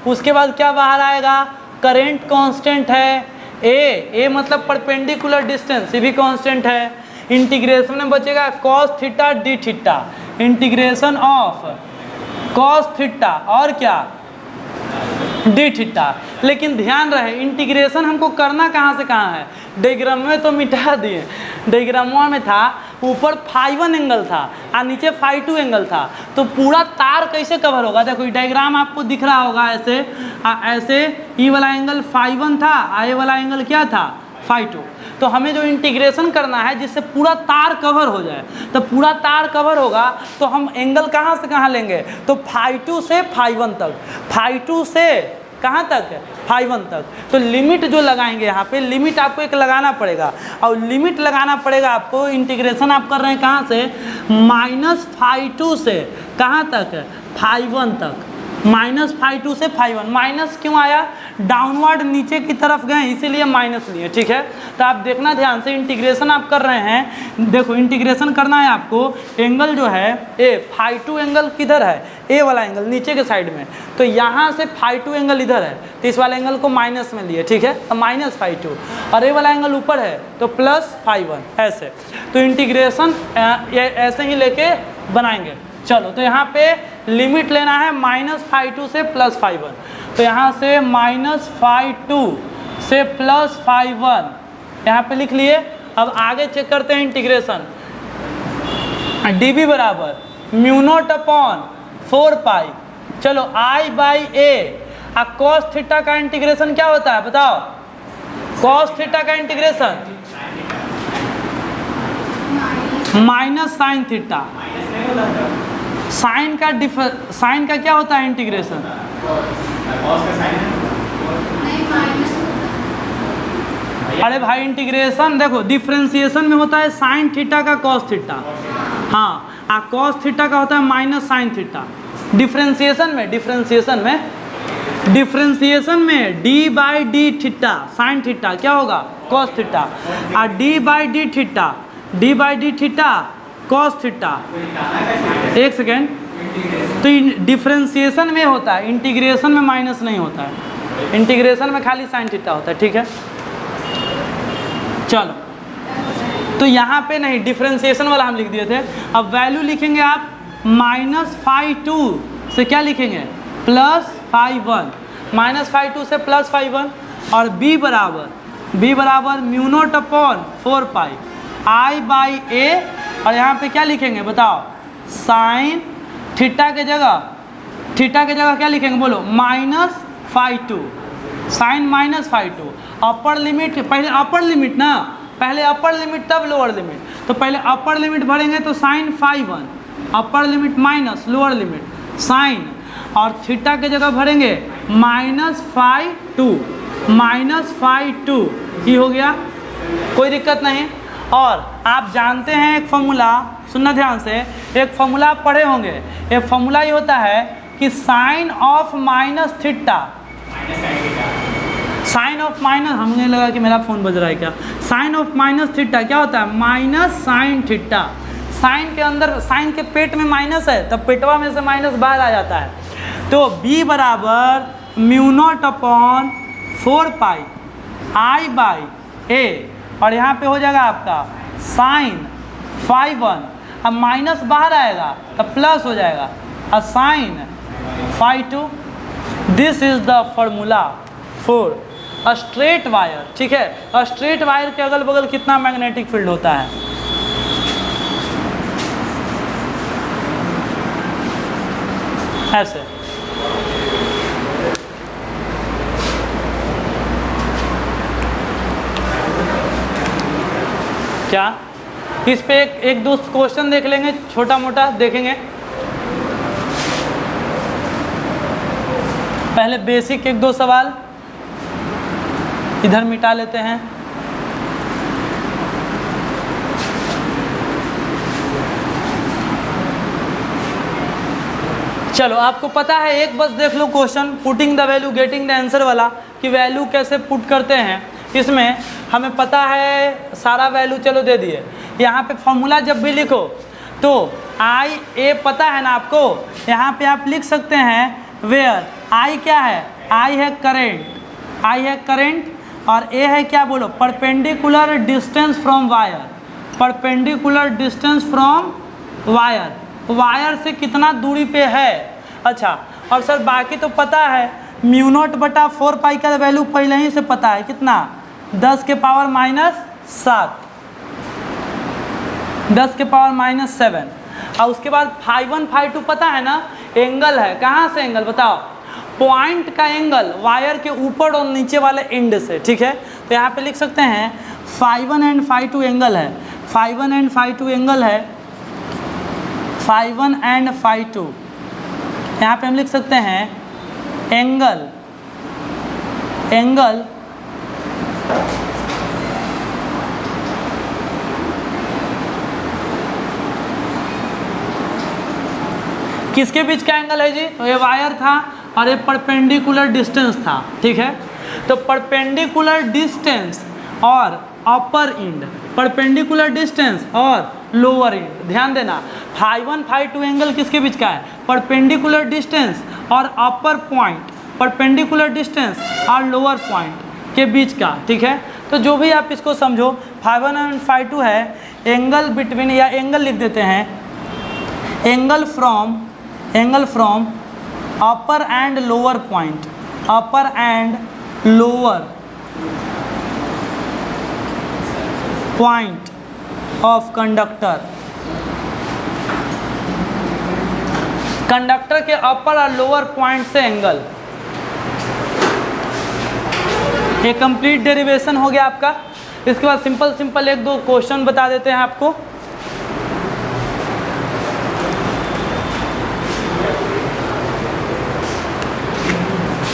उसके बाद क्या बाहर आएगा, करंट कांस्टेंट है, ए मतलब परपेंडिकुलर डिस्टेंस, ये भी कांस्टेंट है, इंटीग्रेशन में बचेगा cos theta D theta, integration of cos theta और क्या डी थीटा। लेकिन ध्यान रहे इंटीग्रेशन हमको करना कहाँ से कहाँ है, डायग्राम में तो मिटा दिए, डायग्राम में था ऊपर φ1 एंगल था और नीचे φ2 एंगल था, तो पूरा तार कैसे कवर होगा। देखो डायग्राम आपको दिख रहा होगा ऐसे ऐसे, ई वाला एंगल φ1 था, ये वाला एंगल क्या था φ2। तो हमें जो इंटीग्रेशन करना है जिससे पूरा तार कवर हो जाए, तो पूरा तार कवर होगा तो हम एंगल कहाँ से कहाँ लेंगे, तो φ2 से φ1 तक, φ2 से कहाँ तक φ1 तक। तो लिमिट जो लगाएंगे यहाँ पे, लिमिट आपको एक लगाना पड़ेगा, और लिमिट लगाना पड़ेगा आपको, इंटीग्रेशन आप कर रहे हैं कहाँ से, -φ2 से कहाँ तक φ1 तक, -φ2 से φ1। माइनस क्यों आया, डाउनवर्ड नीचे की तरफ गए इसीलिए माइनस लिए, ठीक है। तो आप देखना ध्यान से, इंटीग्रेशन आप कर रहे हैं, देखो इंटीग्रेशन करना है आपको, एंगल जो है ए φ2 एंगल किधर है, ए वाला एंगल नीचे के साइड में, तो यहाँ से φ2 एंगल इधर है, तो इस वाले एंगल को माइनस में लिए, ठीक है, तो -φ2, और ए वाला एंगल ऊपर है तो +φ1 ऐसे। तो इंटीग्रेशन ऐसे ही लेके बनाएंगे। चलो तो यहाँ पे लिमिट लेना है -φ2 से +φ1, तो यहाँ से -φ2 से +φ1 यहाँ पे लिख लिए। अब आगे चेक करते हैं इंटीग्रेशन, dv बराबर μ0/4π, चलो I/a। cos थीटा का इंटीग्रेशन क्या होता है बताओ, cos थीटा का इंटीग्रेशन -sin थीटा, साइन का क्या होता है इंटीग्रेशन, अरे भाई इंटीग्रेशन देखो डिफ्रेंसिएशन में होता है साइन थीटा का cos थीटा, हाँ, cos थीटा का होता है -sin थीटा। डिफ्रेंसिएशन में d/d थीटा साइन थीटा क्या होगा cos थीटा, और d/d थीटा cos थीटा। एक सेकेंड, तो डिफ्रेंसिएशन में होता है, इंटीग्रेशन में माइनस नहीं होता है, इंटीग्रेशन में खाली साइन थीटा होता है, ठीक है। चलो तो यहाँ पे नहीं, डिफ्रेंसिएशन वाला हम लिख दिए थे। अब वैल्यू लिखेंगे आप -φ2 से क्या लिखेंगे +φ1, -φ2 से +φ1, और b बराबर μ0/4π I/a, और यहाँ पे क्या लिखेंगे बताओ, साइन थीटा के जगह क्या लिखेंगे बोलो, -φ2, साइन -φ2। अपर लिमिट, पहले अपर लिमिट ना, पहले अपर लिमिट तब लोअर लिमिट, तो पहले अपर लिमिट भरेंगे तो sine φ1, upper limit minus lower limit sine, और थीटा के जगह भरेंगे -φ2, ये हो गया, कोई दिक्कत नहीं। और आप जानते हैं एक फॉर्मूला, सुनना ध्यान से, एक फॉर्मूला आप पढ़े होंगे, एक फॉर्मूला ये होता है कि sine of minus theta, sine of minus, हमने लगा कि मेरा फ़ोन बज रहा है क्या, साइन ऑफ माइनस थीटा क्या होता है -sin थीटा। साइन के अंदर, साइन के पेट में माइनस है, तब पेटवा में से माइनस बाहर आ जाता है, तो b बराबर μ0/4π I/a, और यहाँ पे हो जाएगा आपका साइन φ1, अब माइनस बाहर आएगा तब प्लस हो जाएगा, और sine φ2। This is the formula for a straight wire, ठीक है। अ स्ट्रेट वायर के अगल बगल कितना मैग्नेटिक फील्ड होता है, ऐसे। क्या इस पे एक दो क्वेश्चन देख लेंगे, छोटा मोटा देखेंगे, पहले बेसिक एक दो सवाल इधर मिटा लेते हैं। चलो आपको पता है, एक बस देख लो question, putting the value getting the answer वाला, कि वैल्यू कैसे पुट करते हैं। इसमें हमें पता है सारा वैल्यू, चलो दे दिए। यहाँ पे फॉर्मूला जब भी लिखो तो I/a पता है ना आपको, यहाँ पे आप लिख सकते हैं वेयर I क्या है, I है करेंट, और a है क्या बोलो, perpendicular distance from wire, perpendicular distance from wire, wire से कितना दूरी पे है। अच्छा, और सर बाकी तो पता है, म्यू नॉट बटा 4 पाई का वैल्यू पहले ही से पता है, कितना 10 के पावर -7, 10 के पावर -7। और उसके बाद φ1 φ2 पता है ना, एंगल है, कहाँ से एंगल बताओ, पॉइंट का एंगल वायर के ऊपर और नीचे वाले एंड से, ठीक है। तो यहाँ पे लिख सकते हैं φ1 एंड φ2 एंगल है, φ1 एंड φ2 एंगल है, φ1 एंड φ2। यहाँ पे हम लिख सकते हैं एंगल, एंगल किसके बीच का एंगल है जी, तो ये वायर था और ये परपेंडिकुलर डिस्टेंस था, ठीक है। तो परपेंडिकुलर डिस्टेंस और अपर एंड, परपेंडिकुलर डिस्टेंस और लोअर एंड, ध्यान देना φ1 φ2 एंगल किसके बीच का है, परपेंडिकुलर डिस्टेंस और अपर पॉइंट, परपेंडिकुलर डिस्टेंस और लोअर पॉइंट के बीच का, ठीक है। तो जो भी आप इसको समझो, φ1 एंड φ2 है एंगल बिटवीन, या एंगल लिख देते हैं angle from upper and lower point, upper and lower point of conductor, conductor के अपर और लोअर पॉइंट से एंगल। ये कंप्लीट डेरिवेशन हो गया आपका। इसके बाद सिंपल सिंपल एक दो क्वेश्चन बता देते हैं आपको।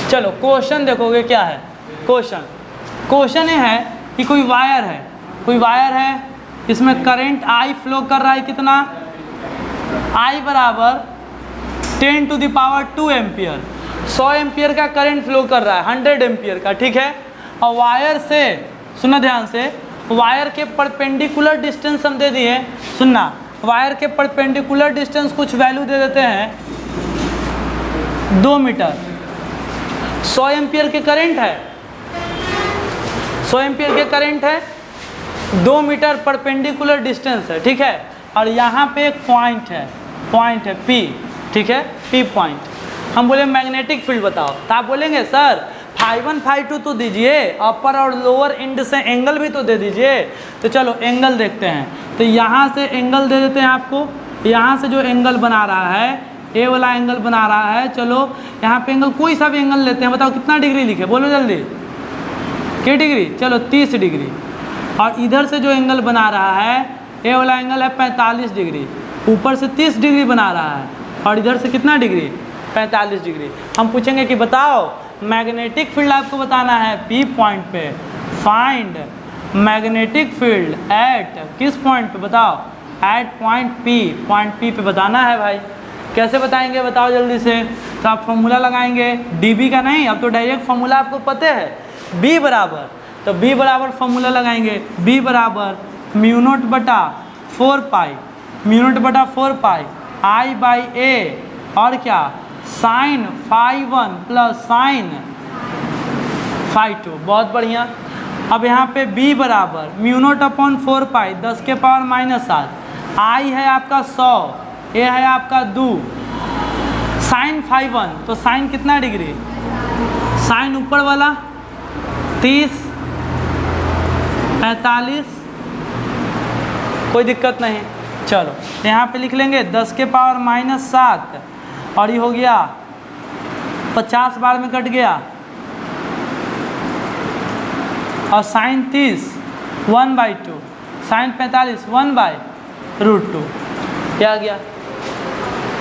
चलो क्वेश्चन देखोगे क्या है। क्वेश्चन ये है कि कोई वायर है, इसमें करंट I फ्लो कर रहा है, कितना I बराबर 10 to the power 2 ampere, 100 ampere का करंट फ्लो कर रहा है, 100 एम्पियर का, ठीक है। और वायर से, सुनना ध्यान से, वायर के परपेंडिकुलर डिस्टेंस हम दे दिए, सुनना, वायर के परपेंडिकुलर डिस्टेंस कुछ वैल्यू दे देते हैं 2 मीटर, 100 एम्पियर के करंट है, 100 एम्पियर के करंट है, 2 मीटर परपेंडिकुलर डिस्टेंस है, ठीक है। और यहाँ पे एक पॉइंट है P, ठीक है, P पॉइंट। हम बोले मैग्नेटिक फील्ड बताओ, तो आप बोलेंगे सर φ1 φ2 तो दीजिए, अपर और लोअर एंड से एंगल भी तो दे दीजिए। तो चलो एंगल देखते हैं। तो यहाँ से एंगल दे देते हैं आपको, यहाँ से जो एंगल बना रहा है, ए वाला एंगल बना रहा है, चलो यहाँ पे एंगल कोई सा भी एंगल लेते हैं, बताओ कितना डिग्री लिखे, बोलो जल्दी, क्या डिग्री, चलो 30 डिग्री। और इधर से जो एंगल बना रहा है, ए वाला एंगल है 45 डिग्री, ऊपर से 30 डिग्री बना रहा है, और इधर से कितना डिग्री, 45 डिग्री। हम पूछेंगे कि बताओ मैग्नेटिक फील्ड आपको बताना है P पॉइंट पे, फाइंड मैग्नेटिक फील्ड एट किस पॉइंट पे, बताओ एट पॉइंट P पे बताना है भाई। कैसे बताएंगे बताओ जल्दी से। तो आप फॉर्मूला लगाएंगे, dB का नहीं, अब तो डायरेक्ट फॉर्मूला आपको पता है, B बराबर, तो B बराबर फॉर्मूला लगाएंगे, B बराबर म्यू नॉट बटा 4 पाई, म्यू नॉट बटा 4 पाई I बाई A, और क्या साइन φ1 प्लस साइन φ2, बहुत बढ़िया। अब यहाँ पे B बराबर म्यू नॉट अपॉन 4 पाई 10 के पावर -7, I है आपका 100, A है आपका 2, साइन φ1, तो साइन कितना डिग्री, साइन ऊपर वाला 30 45, कोई दिक्कत नहीं। चलो यहाँ पे लिख लेंगे 10 के पावर -7, और ये हो गया 50 बार में कट गया, और साइन 30 1/2, साइन 45 1/√2, क्या आ गया।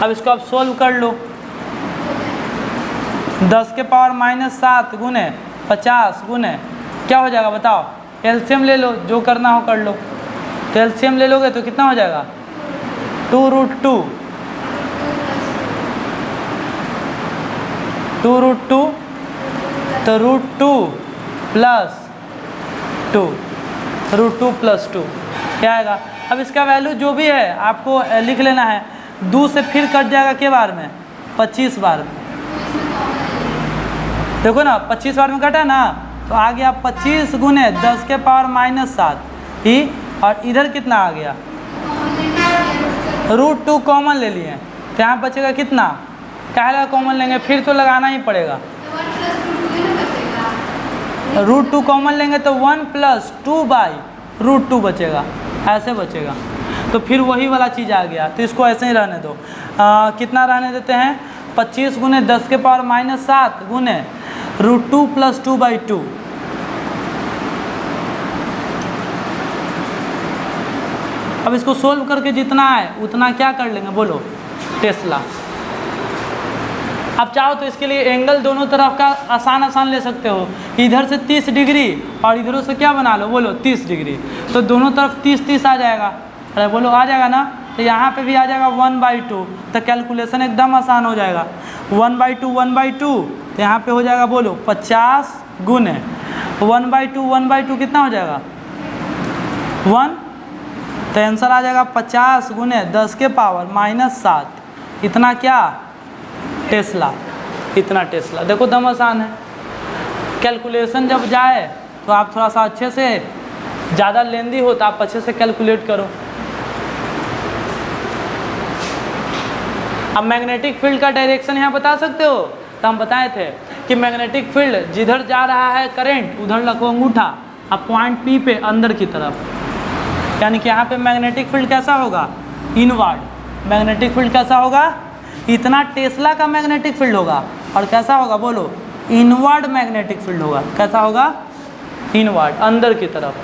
अब इसको आप सोल्व कर लो, 10 के पावर -7 गुने 50 गुने क्या हो जाएगा बताओ, एलसीएम ले लो, जो करना हो कर लो। तो एलसीएम ले लोगे तो कितना हो जाएगा 2√2, 2√2, तो √2 प्लस 2, √2 प्लस 2 क्या आएगा। अब इसका वैल्यू जो भी है आपको लिख लेना है, 2 से फिर कट जाएगा के बार में 25 बार में, देखो ना 25 बार में कटा ना, तो आ गया 25 गुने 10 के पावर -7 ही और इधर कितना आ गया, √2 कॉमन ले लिए, तो यहाँ बचेगा कितना, पहला कॉमन लेंगे फिर तो लगाना ही पड़ेगा, √2 कॉमन लेंगे तो 1 + 2/√2 बचेगा, ऐसे बचेगा। तो फिर वही वाला चीज़ आ गया, तो इसको ऐसे ही रहने दो। कितना रहने देते हैं, 25 × 10⁻⁷ गुने √2 + 2/2। अब इसको सोल्व करके जितना है उतना क्या कर लेंगे, बोलो, टेस्ला। अब चाहो तो इसके लिए एंगल दोनों तरफ का आसान ले सकते हो, इधर से 30 डिग्री और इधरों से क्या बना लो, बोलो 30 डिग्री, तो दोनों तरफ 30 आ जाएगा, अरे बोलो आ जाएगा ना। तो यहाँ पे भी आ जाएगा 1/2, तो कैलकुलेशन एकदम आसान हो जाएगा। 1/2 तो यहाँ पे हो जाएगा, बोलो 50 गुने 1/2 कितना हो जाएगा, 1, तो आंसर आ जाएगा 50 × 10⁻⁷, इतना क्या, टेस्ला, इतना टेस्ला। देखो दम आसान है। कैलकुलेशन जब जाए तो आप थोड़ा सा अच्छे से, ज़्यादा लेंदी हो तो आप अच्छे से कैलकुलेट करो। अब मैग्नेटिक फील्ड का डायरेक्शन यहाँ बता सकते हो, तो हम बताए थे कि मैग्नेटिक फील्ड जिधर जा रहा है करंट उधर रखो अंगूठा, अब पॉइंट P पे अंदर की तरफ, यानी कि यहाँ पे मैग्नेटिक फील्ड कैसा होगा, इनवर्ड। मैग्नेटिक फील्ड कैसा होगा, इतना टेस्ला का मैग्नेटिक फील्ड होगा, और कैसा होगा, बोलो, इनवर्ड मैग्नेटिक फील्ड होगा। कैसा होगा, इनवर्ड, अंदर की तरफ।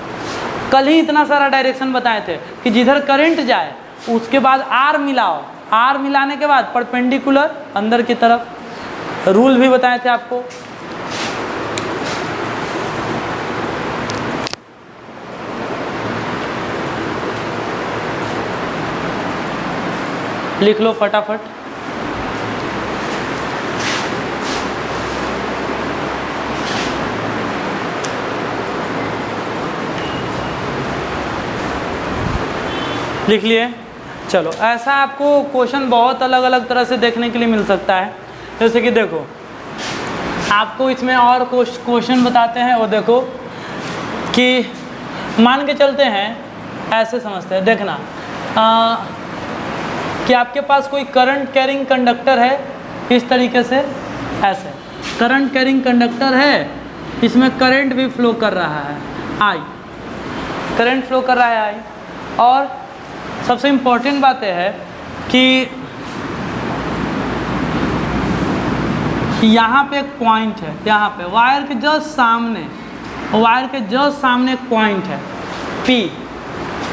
कल ही इतना सारा डायरेक्शन बताए थे कि जिधर करंट जाए उसके बाद आर मिलाओ, आर मिलाने के बाद परपेंडिकुलर अंदर की तरफ। रूल भी बताए थे आपको। लिख लो फटाफट। लिख लिए। चलो, ऐसा आपको क्वेश्चन बहुत अलग अलग तरह से देखने के लिए मिल सकता है। जैसे कि देखो, आपको इसमें और क्वेश्चन बताते हैं, और देखो कि मान के चलते हैं, ऐसे समझते हैं, देखना कि आपके पास कोई करंट कैरिंग कंडक्टर है, इस तरीके से, ऐसे करंट कैरिंग कंडक्टर है, इसमें करंट भी फ्लो कर रहा है, आई, करंट फ्लो कर रहा है आई। और सबसे इम्पोर्टेंट बात यह है कि यहाँ पे एक पॉइंट है, यहाँ पे वायर के जस्ट सामने, वायर के जस्ट सामने एक पॉइंट है P,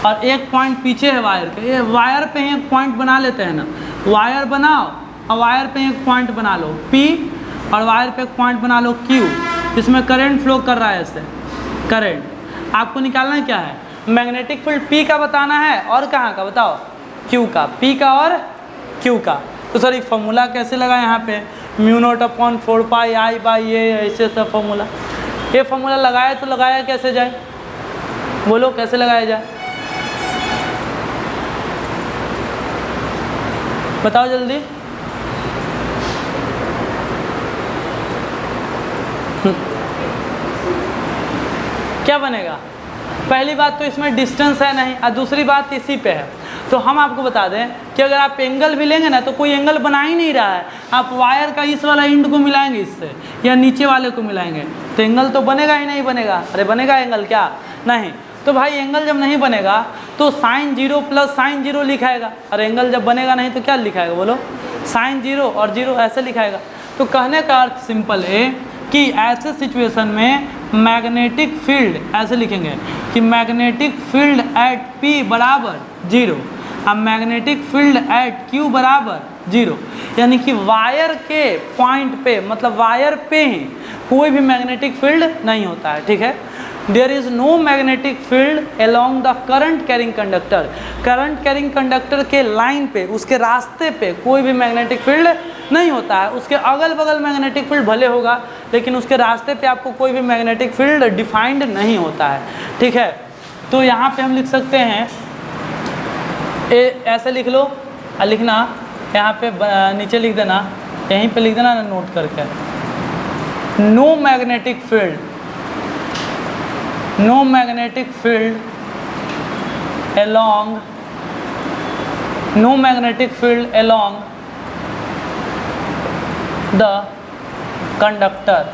और एक पॉइंट पीछे है वायर के। ये वायर पे ही एक पॉइंट बना लेते हैं ना, वायर बनाओ और वायर पे एक पॉइंट बना लो P, और वायर पे एक पॉइंट बना लो Q। इसमें करंट फ्लो कर रहा है, ऐसे करंट। आपको निकालना क्या है, मैग्नेटिक फील्ड P का बताना है, और कहाँ का बताओ, Q का, P का और Q का। तो सर ये फॉर्मूला कैसे लगा यहाँ पे, μ0/4πI/A, ऐसे सब फॉर्मूला। ये फॉर्मूला लगाया तो लगाया कैसे जाए, बोलो कैसे लगाया जाए, बताओ जल्दी। क्या बनेगा, पहली बात तो इसमें डिस्टेंस है नहीं, और दूसरी बात इसी पे है। तो हम आपको बता दें कि अगर आप एंगल भी लेंगे ना, तो कोई एंगल बना ही नहीं रहा है। आप वायर का इस वाला एंड को मिलाएंगे इससे, या नीचे वाले को मिलाएंगे, तो एंगल तो बनेगा ही नहीं बनेगा। अरे बनेगा एंगल क्या, नहीं। तो भाई एंगल जब नहीं बनेगा तो sin 0 + sin 0 लिखाएगा, और एंगल जब बनेगा नहीं तो क्या लिखाएगा, बोलो, sin 0 और 0 ऐसे लिखाएगा। तो कहने का अर्थ सिंपल है कि ऐसे सिचुएशन में मैग्नेटिक फील्ड ऐसे लिखेंगे कि मैग्नेटिक फील्ड एट P बराबर 0, अब मैग्नेटिक फील्ड एट Q बराबर 0, यानी कि वायर के पॉइंट पे, मतलब वायर पे ही कोई भी मैग्नेटिक फील्ड नहीं होता है, ठीक है। There is no magnetic field along the current carrying conductor, current carrying conductor के लाइन पे, उसके रास्ते पे कोई भी मैग्नेटिक फील्ड नहीं होता है। उसके अगल बगल मैग्नेटिक फील्ड भले होगा, लेकिन उसके रास्ते पे आपको कोई भी मैग्नेटिक फील्ड डिफाइंड नहीं होता है, ठीक है। तो यहाँ पे हम लिख सकते हैं, ऐसे लिख लो, और लिखना यहाँ पे नीचे लिख देना, यहीं पे लिख देना ना नोट करके, no magnetic field, no magnetic field along, no magnetic field along the conductor.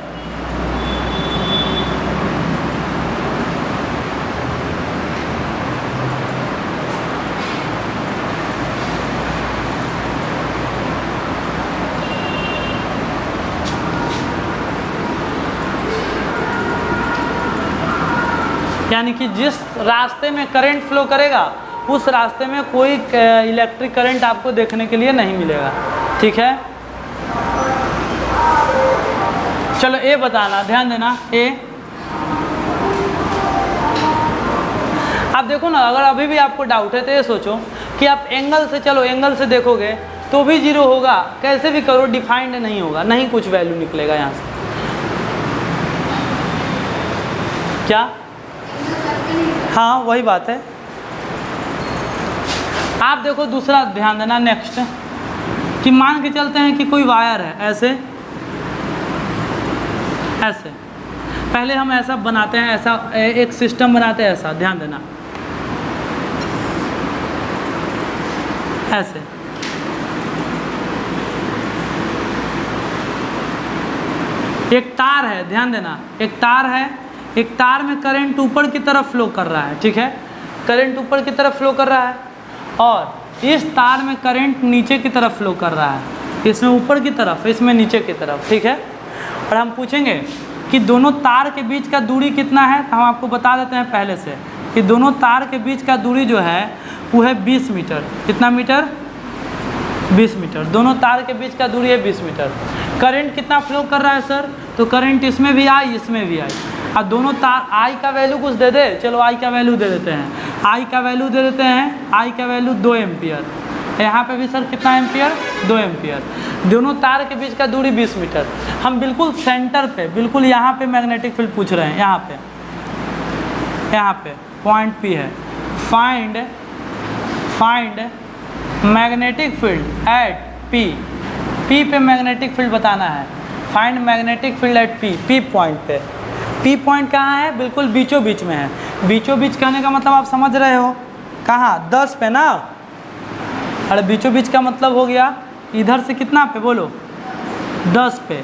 यानी कि जिस रास्ते में करंट फ्लो करेगा उस रास्ते में कोई इलेक्ट्रिक करंट आपको देखने के लिए नहीं मिलेगा। ठीक है, चलो ए बताना, ध्यान देना। ए आप देखो ना, अगर अभी भी आपको डाउट है तो ये सोचो कि आप एंगल से, चलो एंगल से देखोगे तो भी जीरो होगा, कैसे भी करो डिफाइंड नहीं होगा, नहीं कुछ वैल्यू निकलेगा यहाँ से। क्या? हाँ वही बात है। आप देखो दूसरा ध्यान देना, नेक्स्ट कि मान के चलते हैं कि कोई वायर है ऐसे ऐसे, पहले हम ऐसा बनाते हैं, ऐसा एक सिस्टम बनाते हैं, ऐसा ध्यान देना, ऐसे एक तार है, ध्यान देना, एक तार है, एक तार में करंट ऊपर की तरफ फ्लो कर रहा है। ठीक है, करंट ऊपर की तरफ फ्लो कर रहा है और इस तार में करंट नीचे की तरफ फ्लो कर रहा है, इसमें ऊपर की तरफ, इसमें नीचे की तरफ। ठीक है, और हम पूछेंगे कि दोनों तार के बीच का दूरी कितना है, तो हम आपको बता देते हैं पहले से कि दोनों तार के बीच का दूरी जो है वो है 20 मीटर। कितना मीटर? 20 मीटर। दोनों तार के बीच का दूरी है 20 मीटर। करंट कितना फ्लो कर रहा है सर? तो करंट इसमें भी आई, इसमें भी आई। अब दोनों तार, आई का वैल्यू कुछ दे दे, चलो आई का वैल्यू दे देते हैं, आई का वैल्यू दे देते हैं, आई का वैल्यू 2 एम्पियर। यहाँ पे भी सर कितना एम्पियर? 2 एम्पियर। दोनों तार के बीच का दूरी 20 मीटर। हम बिल्कुल सेंटर पे, बिल्कुल यहाँ पे मैग्नेटिक फील्ड पूछ रहे हैं, यहाँ पे पॉइंट पी है। Find magnetic field at P. P पे मैग्नेटिक फील्ड बताना है। Find magnetic field at P, P point पे। पी पॉइंट कहाँ है? बिल्कुल बीचों बीच में है। बीचों बीच कहने का मतलब आप समझ रहे हो, कहाँ? 10 पे ना। अरे बीचों बीच का मतलब हो गया इधर से कितना पे बोलो? 10 पे,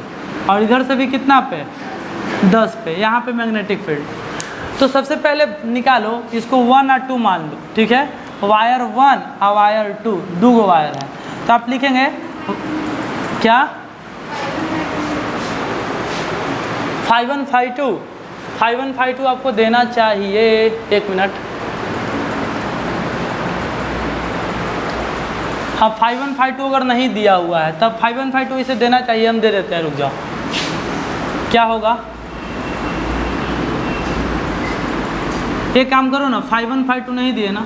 और इधर से भी कितना पे? 10 पे। यहाँ पे मैग्नेटिक फील्ड। तो सबसे पहले निकालो इसको 1 और 2 मान लो। ठीक है, वायर 1 और वायर 2, 2 वायर है। तो आप लिखेंगे क्या? 5152 आपको देना चाहिए। एक मिनट, हाँ 5152 अगर नहीं दिया हुआ है तब 5152 इसे देना चाहिए, हम दे देते हैं। रुक जाओ, क्या होगा? एक काम करो ना, 5152 नहीं दिए ना,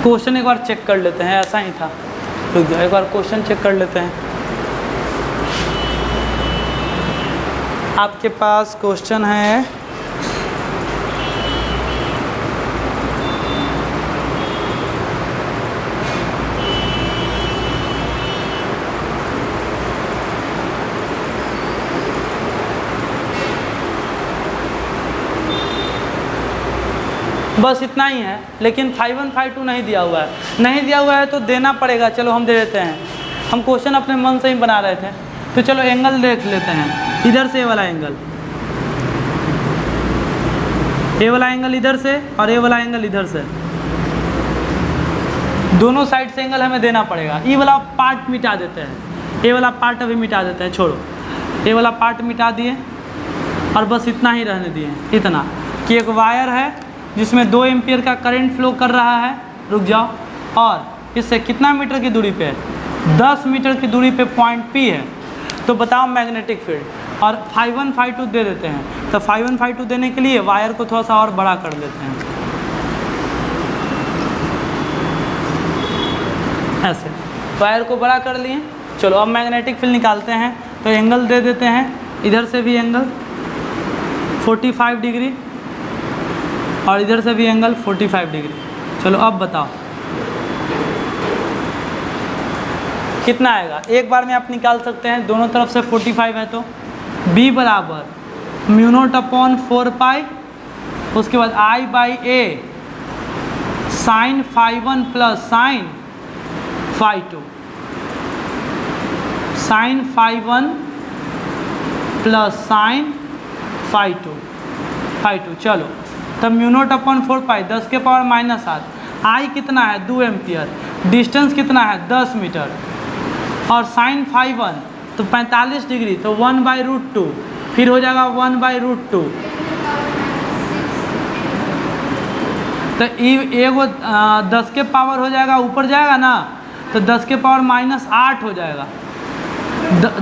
क्वेश्चन एक बार चेक कर लेते हैं, ऐसा ही था। रुक जाओ, एक बार क्वेश्चन चेक कर लेते हैं। आपके पास क्वेश्चन है बस इतना ही है, लेकिन 5152 नहीं दिया हुआ है। नहीं दिया हुआ है तो देना पड़ेगा। चलो हम दे देते हैं, हम क्वेश्चन अपने मन से ही बना रहे थे। तो चलो एंगल देख लेते हैं, इधर से ये वाला एंगल, ये वाला एंगल इधर से और ये वाला एंगल इधर से, दोनों साइड से एंगल हमें देना पड़ेगा। ये वाला पार्ट मिटा देते हैं, ये वाला पार्ट अभी मिटा देते हैं, छोड़ो, ये वाला पार्ट मिटा दिए और बस इतना ही रहने दिए, इतना कि एक वायर है जिसमें 2 एम्पियर का करंट फ्लो कर रहा है। रुक जाओ, और इससे कितना मीटर की दूरी पे? 10 मीटर की दूरी पे पॉइंट पी है। तो बताओ मैग्नेटिक फील्ड, और 5152 दे देते हैं। तो 5152 देने के लिए वायर को थोड़ा सा और बड़ा कर देते हैं, ऐसे वायर को बड़ा कर लिए। चलो अब मैग्नेटिक फील्ड निकालते हैं। तो एंगल दे देते हैं, इधर से भी एंगल 45 डिग्री और इधर से भी एंगल 45 डिग्री। चलो अब बताओ कितना आएगा? एक बार में आप निकाल सकते हैं, दोनों तरफ से 45 है तो B बराबर म्यू नॉट अपॉन 4 पाई, उसके बाद I/A sine phi one plus sine phi two, sine phi one plus sine phi two. चलो तब म्यू नॉट अपॉन 4 पाई 10 के पावर माइनस 7, आई कितना है 2 एम्पियर, डिस्टेंस कितना है 10 मीटर, और साइन फाई वन तो 45 डिग्री तो 1/√2, फिर हो जाएगा 1/√2। तो एगो 10 के पावर हो जाएगा ऊपर जाएगा ना, तो 10 के पावर माइनस 8 हो जाएगा,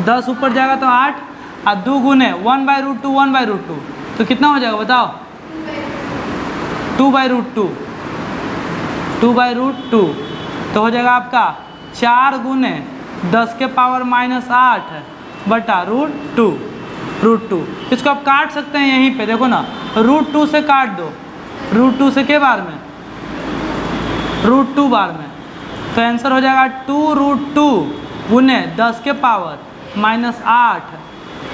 10 ऊपर जाएगा तो 8 और 2 गुने 1/√2 1/√2 तो कितना हो जाएगा बताओ 2/√2 तो हो जाएगा आपका 4 गुने 10 के पावर माइनस 8 बटा √2। इसको आप काट सकते हैं यहीं पे, देखो ना √2 से काट दो, √2 से के बार में √2 बार में, तो आंसर हो जाएगा 2√2 गुने 10 के पावर माइनस 8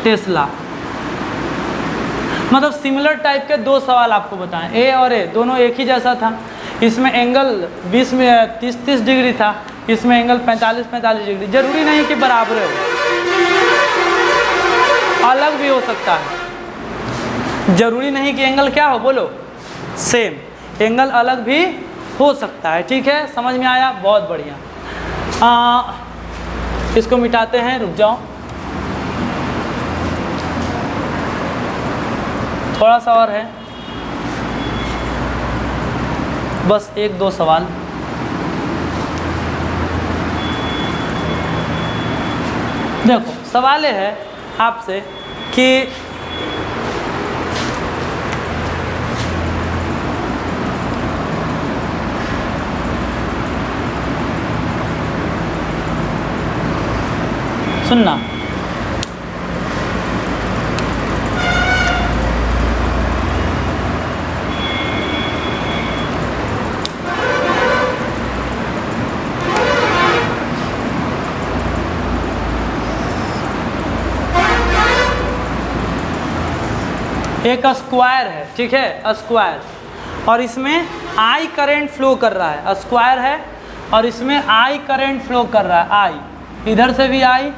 टेस्ला। मतलब सिमिलर टाइप के दो सवाल आपको बताएं, ए और ए दोनों एक ही जैसा था, इसमें एंगल 20 में 30 डिग्री था, इसमें एंगल 45 डिग्री, जरूरी नहीं कि बराबर हो, अलग भी हो सकता है, जरूरी नहीं कि एंगल क्या हो बोलो सेम, एंगल अलग भी हो सकता है। ठीक है, समझ में आया, बहुत बढ़िया। इसको मिटाते हैं, रुक जाओ थोड़ा सा और है, बस 1-2 सवाल। देखो सवाल है आपसे कि सुनना, एक स्क्वायर है, ठीक है स्क्वायर, और इसमें आई करंट फ्लो कर रहा है, स्क्वायर है और इसमें आई करंट फ्लो कर रहा है, आई इधर से भी आई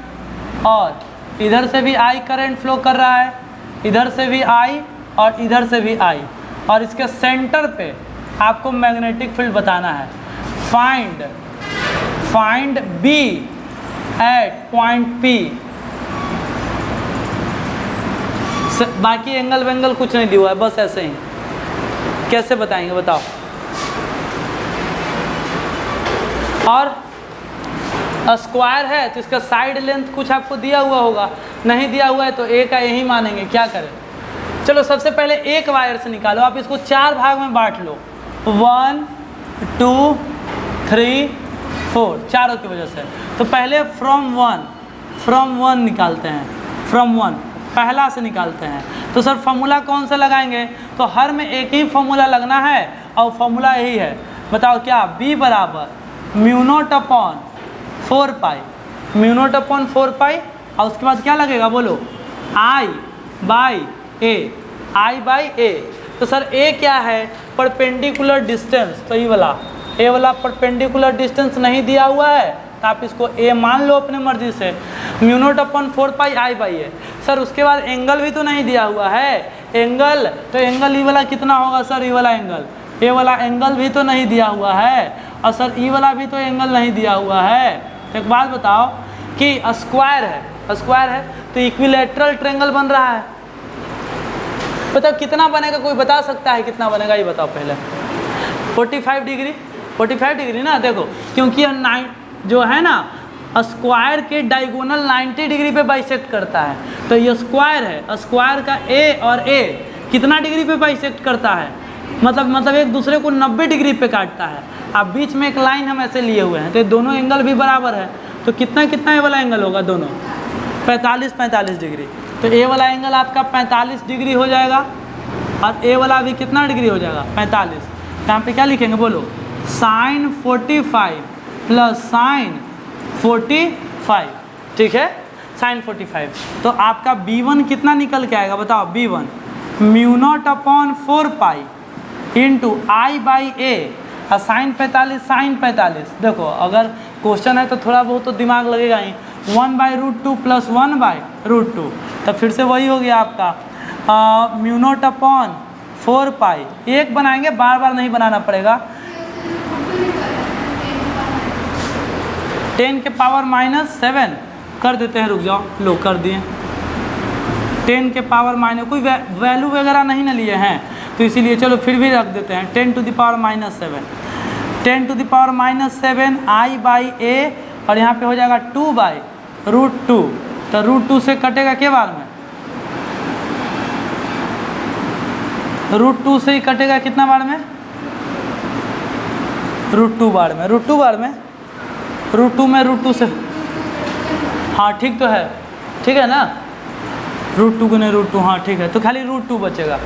और इधर से भी आई करंट फ्लो कर रहा है, इधर से भी आई और इधर से भी आई, और इसके सेंटर पे आपको मैग्नेटिक फील्ड बताना है। Find B at point P. बाकी एंगल वेंगल कुछ नहीं दिया हुआ है, बस ऐसे ही, कैसे बताएंगे बताओ। और स्क्वायर है तो इसका साइड लेंथ कुछ आपको दिया हुआ होगा, नहीं दिया हुआ है तो ए का यही मानेंगे, क्या करें। चलो सबसे पहले एक वायर से निकालो, आप इसको 4 भाग में बांट लो, 1 2 3 4, चारों की वजह से। तो पहले फ्रॉम वन निकालते हैं, फ्रॉम 1 पहला से निकालते हैं। तो सर फॉर्मूला कौन सा लगाएंगे, तो हर में एक ही फॉर्मूला लगना है और फॉर्मूला यही है, बताओ क्या, B बराबर म्यू नॉट अपॉन 4 पाई, म्यू नॉट अपॉन 4 पाई, और उसके बाद क्या लगेगा बोलो, I बाई ए। तो सर ए क्या है, परपेंडिकुलर डिस्टेंस, तो ये वाला परपेंडिकुलर डिस्टेंस नहीं दिया हुआ है तो आप इसको ए मान लो अपने मर्जी से, mu naught upon 4 pi I by A. Sir उसके बाद एंगल भी तो नहीं दिया हुआ है, एंगल तो एंगल ई वाला कितना होगा सर, ई वाला एंगल, ए वाला एंगल भी तो नहीं दिया हुआ है, और सर ई वाला भी तो एंगल नहीं दिया हुआ है। तो एक बात बताओ कि स्क्वायर है तो इक्विलैटरल ट्रायंगल बन रहा है, बताओ कितना बनेगा, कोई बता सकता है कितना बनेगा, ये बताओ पहले। 45 डिग्री ना, देखो क्योंकि जो है ना स्क्वायर के डायगोनल 90 डिग्री पे बाइसेक्ट करता है, तो ये स्क्वायर है, स्क्वायर का ए और ए कितना डिग्री पे बाइसेक्ट करता है, मतलब एक दूसरे को 90 डिग्री पे काटता है। अब बीच में एक लाइन हम ऐसे लिए हुए हैं, तो दोनों एंगल भी बराबर है, तो कितना ये वाला एंगल होगा, दोनों 45 डिग्री। तो ए वाला एंगल आपका 45 डिग्री हो जाएगा और ए वाला भी कितना डिग्री हो जाएगा, 45। तो यहाँ पे क्या लिखेंगे बोलो, साइन 45 प्लस साइन 45, ठीक है, साइन 45। तो आपका B1 कितना निकल के आएगा बताओ, B1 mu naught upon 4 pi into I by A, और साइन 45 साइन 45, देखो अगर क्वेश्चन है तो थोड़ा बहुत तो दिमाग लगेगा ही। 1/√2 प्लस 1/√2, तो फिर से वही हो गया आपका म्यू नॉट अपॉन 4 पाई। एक बनाएंगे, बार बार नहीं बनाना पड़ेगा। 10 के पावर -7 कर देते हैं, रुक जाओ, लो कर दिए। 10 के पावर माइनस, कोई वैल्यू वगैरह नहीं ना लिए हैं तो इसीलिए चलो फिर भी रख देते हैं। 10 to the power -7, 10 to the power -7 I/a, और यहाँ पे हो जाएगा 2/√2। तो √2 से कटेगा के बार में, √2 से ही कटेगा कितना बार में, √2 बार में, √2 बार में, √2 में √2 से, हाँ ठीक तो है, ठीक है ना, √2 गुने √2, हाँ ठीक है, तो खाली √2 बचेगा।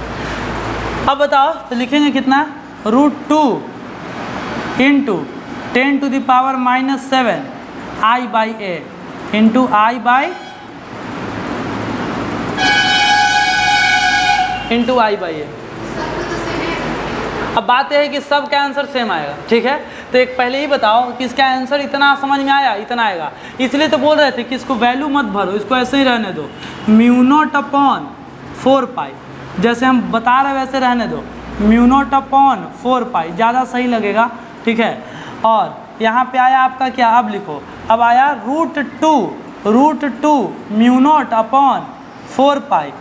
अब बताओ तो लिखेंगे कितना, √2 into 10 to the power -7 I/a into I/a। अब बात यह है कि सब का आंसर सेम आएगा, ठीक है। तो एक पहले ही बताओ कि इसका आंसर इतना समझ में आया, इतना आएगा, इसलिए तो बोल रहे थे कि इसको वैल्यू मत भरो, इसको ऐसे ही रहने दो। म्यू नॉट अपॉन 4 पाई, जैसे हम बता रहे वैसे रहने दो, म्यू नॉट अपॉन 4 पाई ज़्यादा सही लगेगा, ठीक है। और यहाँ पे आया आपका क्या, अब लिखो, अब आया √2 mu naught upon 4 pi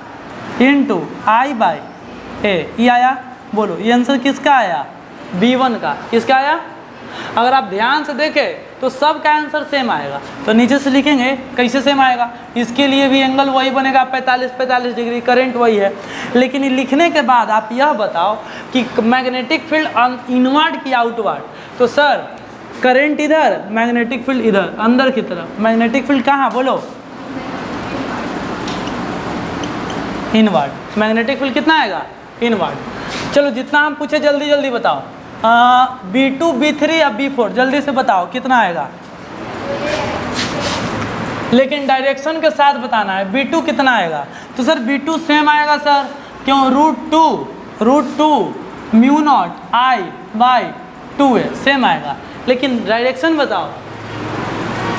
into I/a, ये आया। बोलो ये आंसर किसका आया, B1 का। किसका आया, अगर आप ध्यान से देखें तो सब का आंसर सेम आएगा। तो नीचे से लिखेंगे, कैसे सेम आएगा, इसके लिए भी एंगल वही बनेगा 45 डिग्री, करंट वही है। लेकिन ये लिखने के बाद आप यह बताओ कि मैग्नेटिक फील्ड इनवर्ड की आउटवर्ड, तो सर करंट इधर, मैग्नेटिक फील्ड इधर अंदर की तरफ, मैग्नेटिक फील्ड कहाँ, बोलो इनवर्ड। मैग्नेटिक फील्ड कितना आएगा, इनवर्ड। चलो जितना हम पूछे जल्दी जल्दी बताओ, B2 B3 या B4, जल्दी से बताओ कितना आएगा, लेकिन डायरेक्शन के साथ बताना है। B2 कितना आएगा, तो सर B2 सेम आएगा सर, क्यों, √2 म्यू नॉट I/2a सेम आएगा। लेकिन डायरेक्शन बताओ,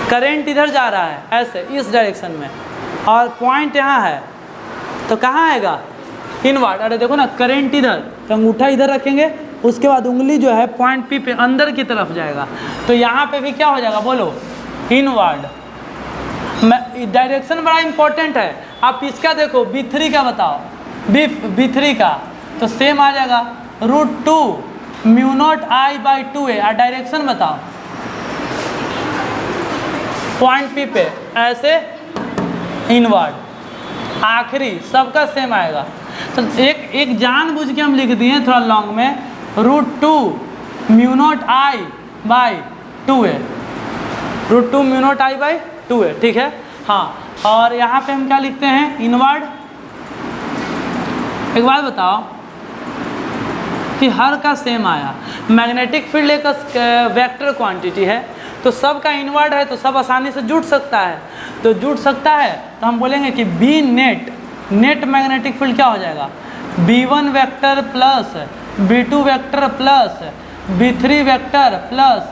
करंट इधर जा रहा है ऐसे इस डायरेक्शन में, और पॉइंट यहाँ है, तो कहाँ आएगा, इनवर्ड। अरे देखो ना, करंट इधर, तो अंगूठा इधर रखेंगे, उसके बाद उंगली जो है पॉइंट P पे अंदर की तरफ जाएगा, तो यहाँ पे भी क्या हो जाएगा, बोलो इनवर्ड। डायरेक्शन बड़ा इंपॉर्टेंट है। आप इसका देखो, B3 का बताओ, B3 का तो सेम आ जाएगा, √2 म्यू नॉट I/2a, और डायरेक्शन बताओ पॉइंट P पे ऐसे इनवर्ड। आखिरी सबका सेम आएगा। तो एक जानबूझ के हम लिख दिए थोड़ा लॉन्ग में, √2 mu not I/2a, √2 mu not I/2a, ठीक है। हाँ, और यहाँ पे हम क्या लिखते हैं, इनवर्ड। एक बात बताओ कि हर का सेम आया, मैग्नेटिक फील्ड एक वेक्टर क्वांटिटी है, तो सब का इनवर्ड है, तो सब आसानी से जुड़ सकता है। तो जुड़ सकता है तो हम बोलेंगे कि B नेट मैग्नेटिक फील्ड क्या हो जाएगा, B1 vector plus B2 vector plus B3 vector plus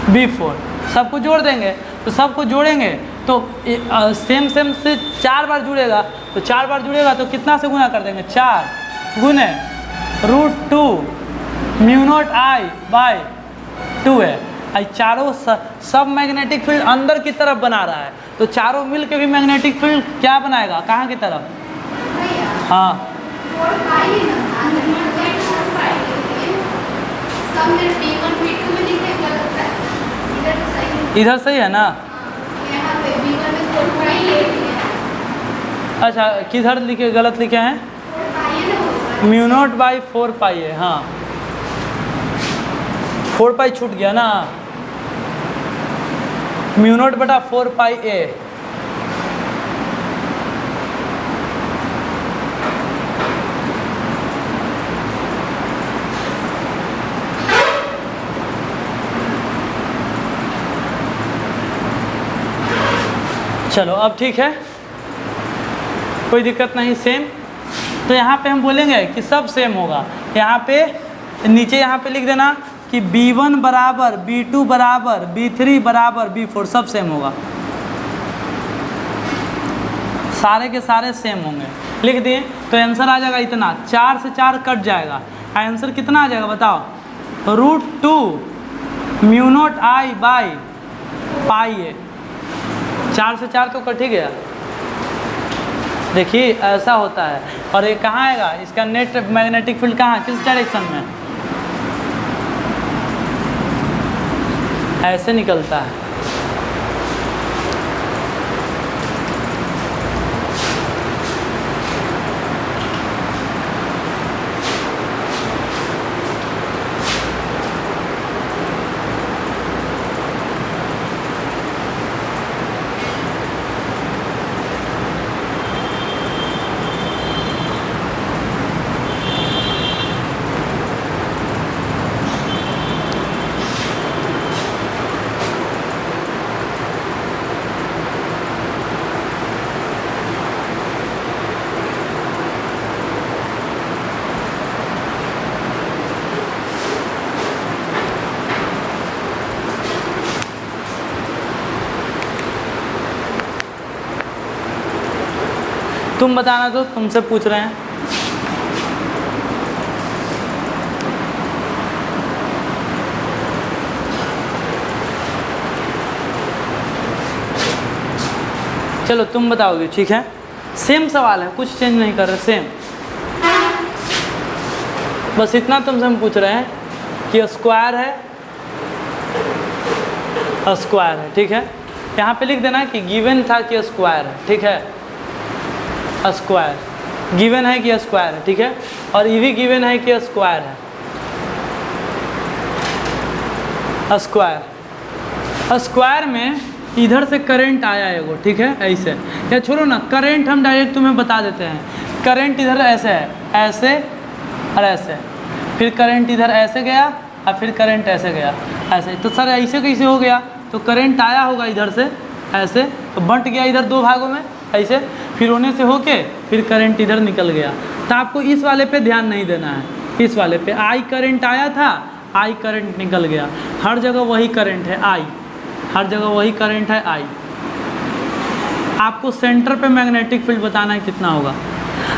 B4, सबको जोड़ देंगे। तो सबको जोड़ेंगे तो सेम से 4 बार जुड़ेगा, तो 4 बार जुड़ेगा तो कितना से गुना कर देंगे, 4 गुने √2 म्यू नॉट I/2a। चारों सब मैग्नेटिक फील्ड अंदर की तरफ बना रहा है, तो चारों मिल के भी मैग्नेटिक फील्ड क्या बनाएगा, कहाँ की तरफ, हाँ इधर सही है ना। अच्छा किधर लिखे, गलत लिखे हैं, म्यू नॉट /4 पाई है, हाँ 4 पाई छूट गया ना, म्यू नॉट बटा 4 पाई a। चलो अब ठीक है, कोई दिक्कत नहीं, सेम। तो यहाँ पे हम बोलेंगे कि सब सेम होगा। यहाँ पे नीचे यहाँ पे लिख देना कि B1 बराबर B2 बराबर B3 बराबर B4 सब सेम होगा, सारे के सारे सेम होंगे। लिख दिए तो आंसर आ जाएगा इतना, 4 से 4 कट जाएगा, आंसर कितना आ जाएगा बताओ, √2 mu naught I by pi A. 4 से 4 तो कट ही गया। देखिए ऐसा होता है। और ये कहाँ आएगा, इसका नेट मैग्नेटिक फील्ड कहाँ, किस डायरेक्शन में, ऐसे निकलता है। तुम बताना, तो तुमसे पूछ रहे हैं। चलो तुम बताओगे, ठीक है। सेम सवाल है, कुछ चेंज नहीं कर रहे, सेम। बस इतना तुमसे हम पूछ रहे हैं कि स्क्वायर है, स्क्वायर है, ठीक है। यहाँ पे लिख देना कि गिवन था कि स्क्वायर है, ठीक है, स्क्वायर गिवन है कि स्क्वायर है, ठीक है। और ये भी गिवन है कि स्क्वायर है, स्क्वायर। स्क्वायर में इधर से करंट आया एगो, ठीक है, ऐसे। या छोड़ो ना, करंट हम डायरेक्ट तुम्हें बता देते हैं। करंट इधर ऐसे है, ऐसे और ऐसे, फिर करंट इधर ऐसे गया और फिर करंट ऐसे गया, ऐसे। तो सर ऐसे कैसे हो गया, तो करंट आया होगा इधर से ऐसे, तो बंट गया इधर दो भागों में ऐसे, फिर होने से होके फिर करंट इधर निकल गया। तो आपको इस वाले पे ध्यान नहीं देना है, इस वाले पे आई करंट आया था, आई करंट निकल गया। हर जगह वही करंट है आई, हर जगह वही करंट है आई। आपको सेंटर पे मैग्नेटिक फील्ड बताना है कितना होगा।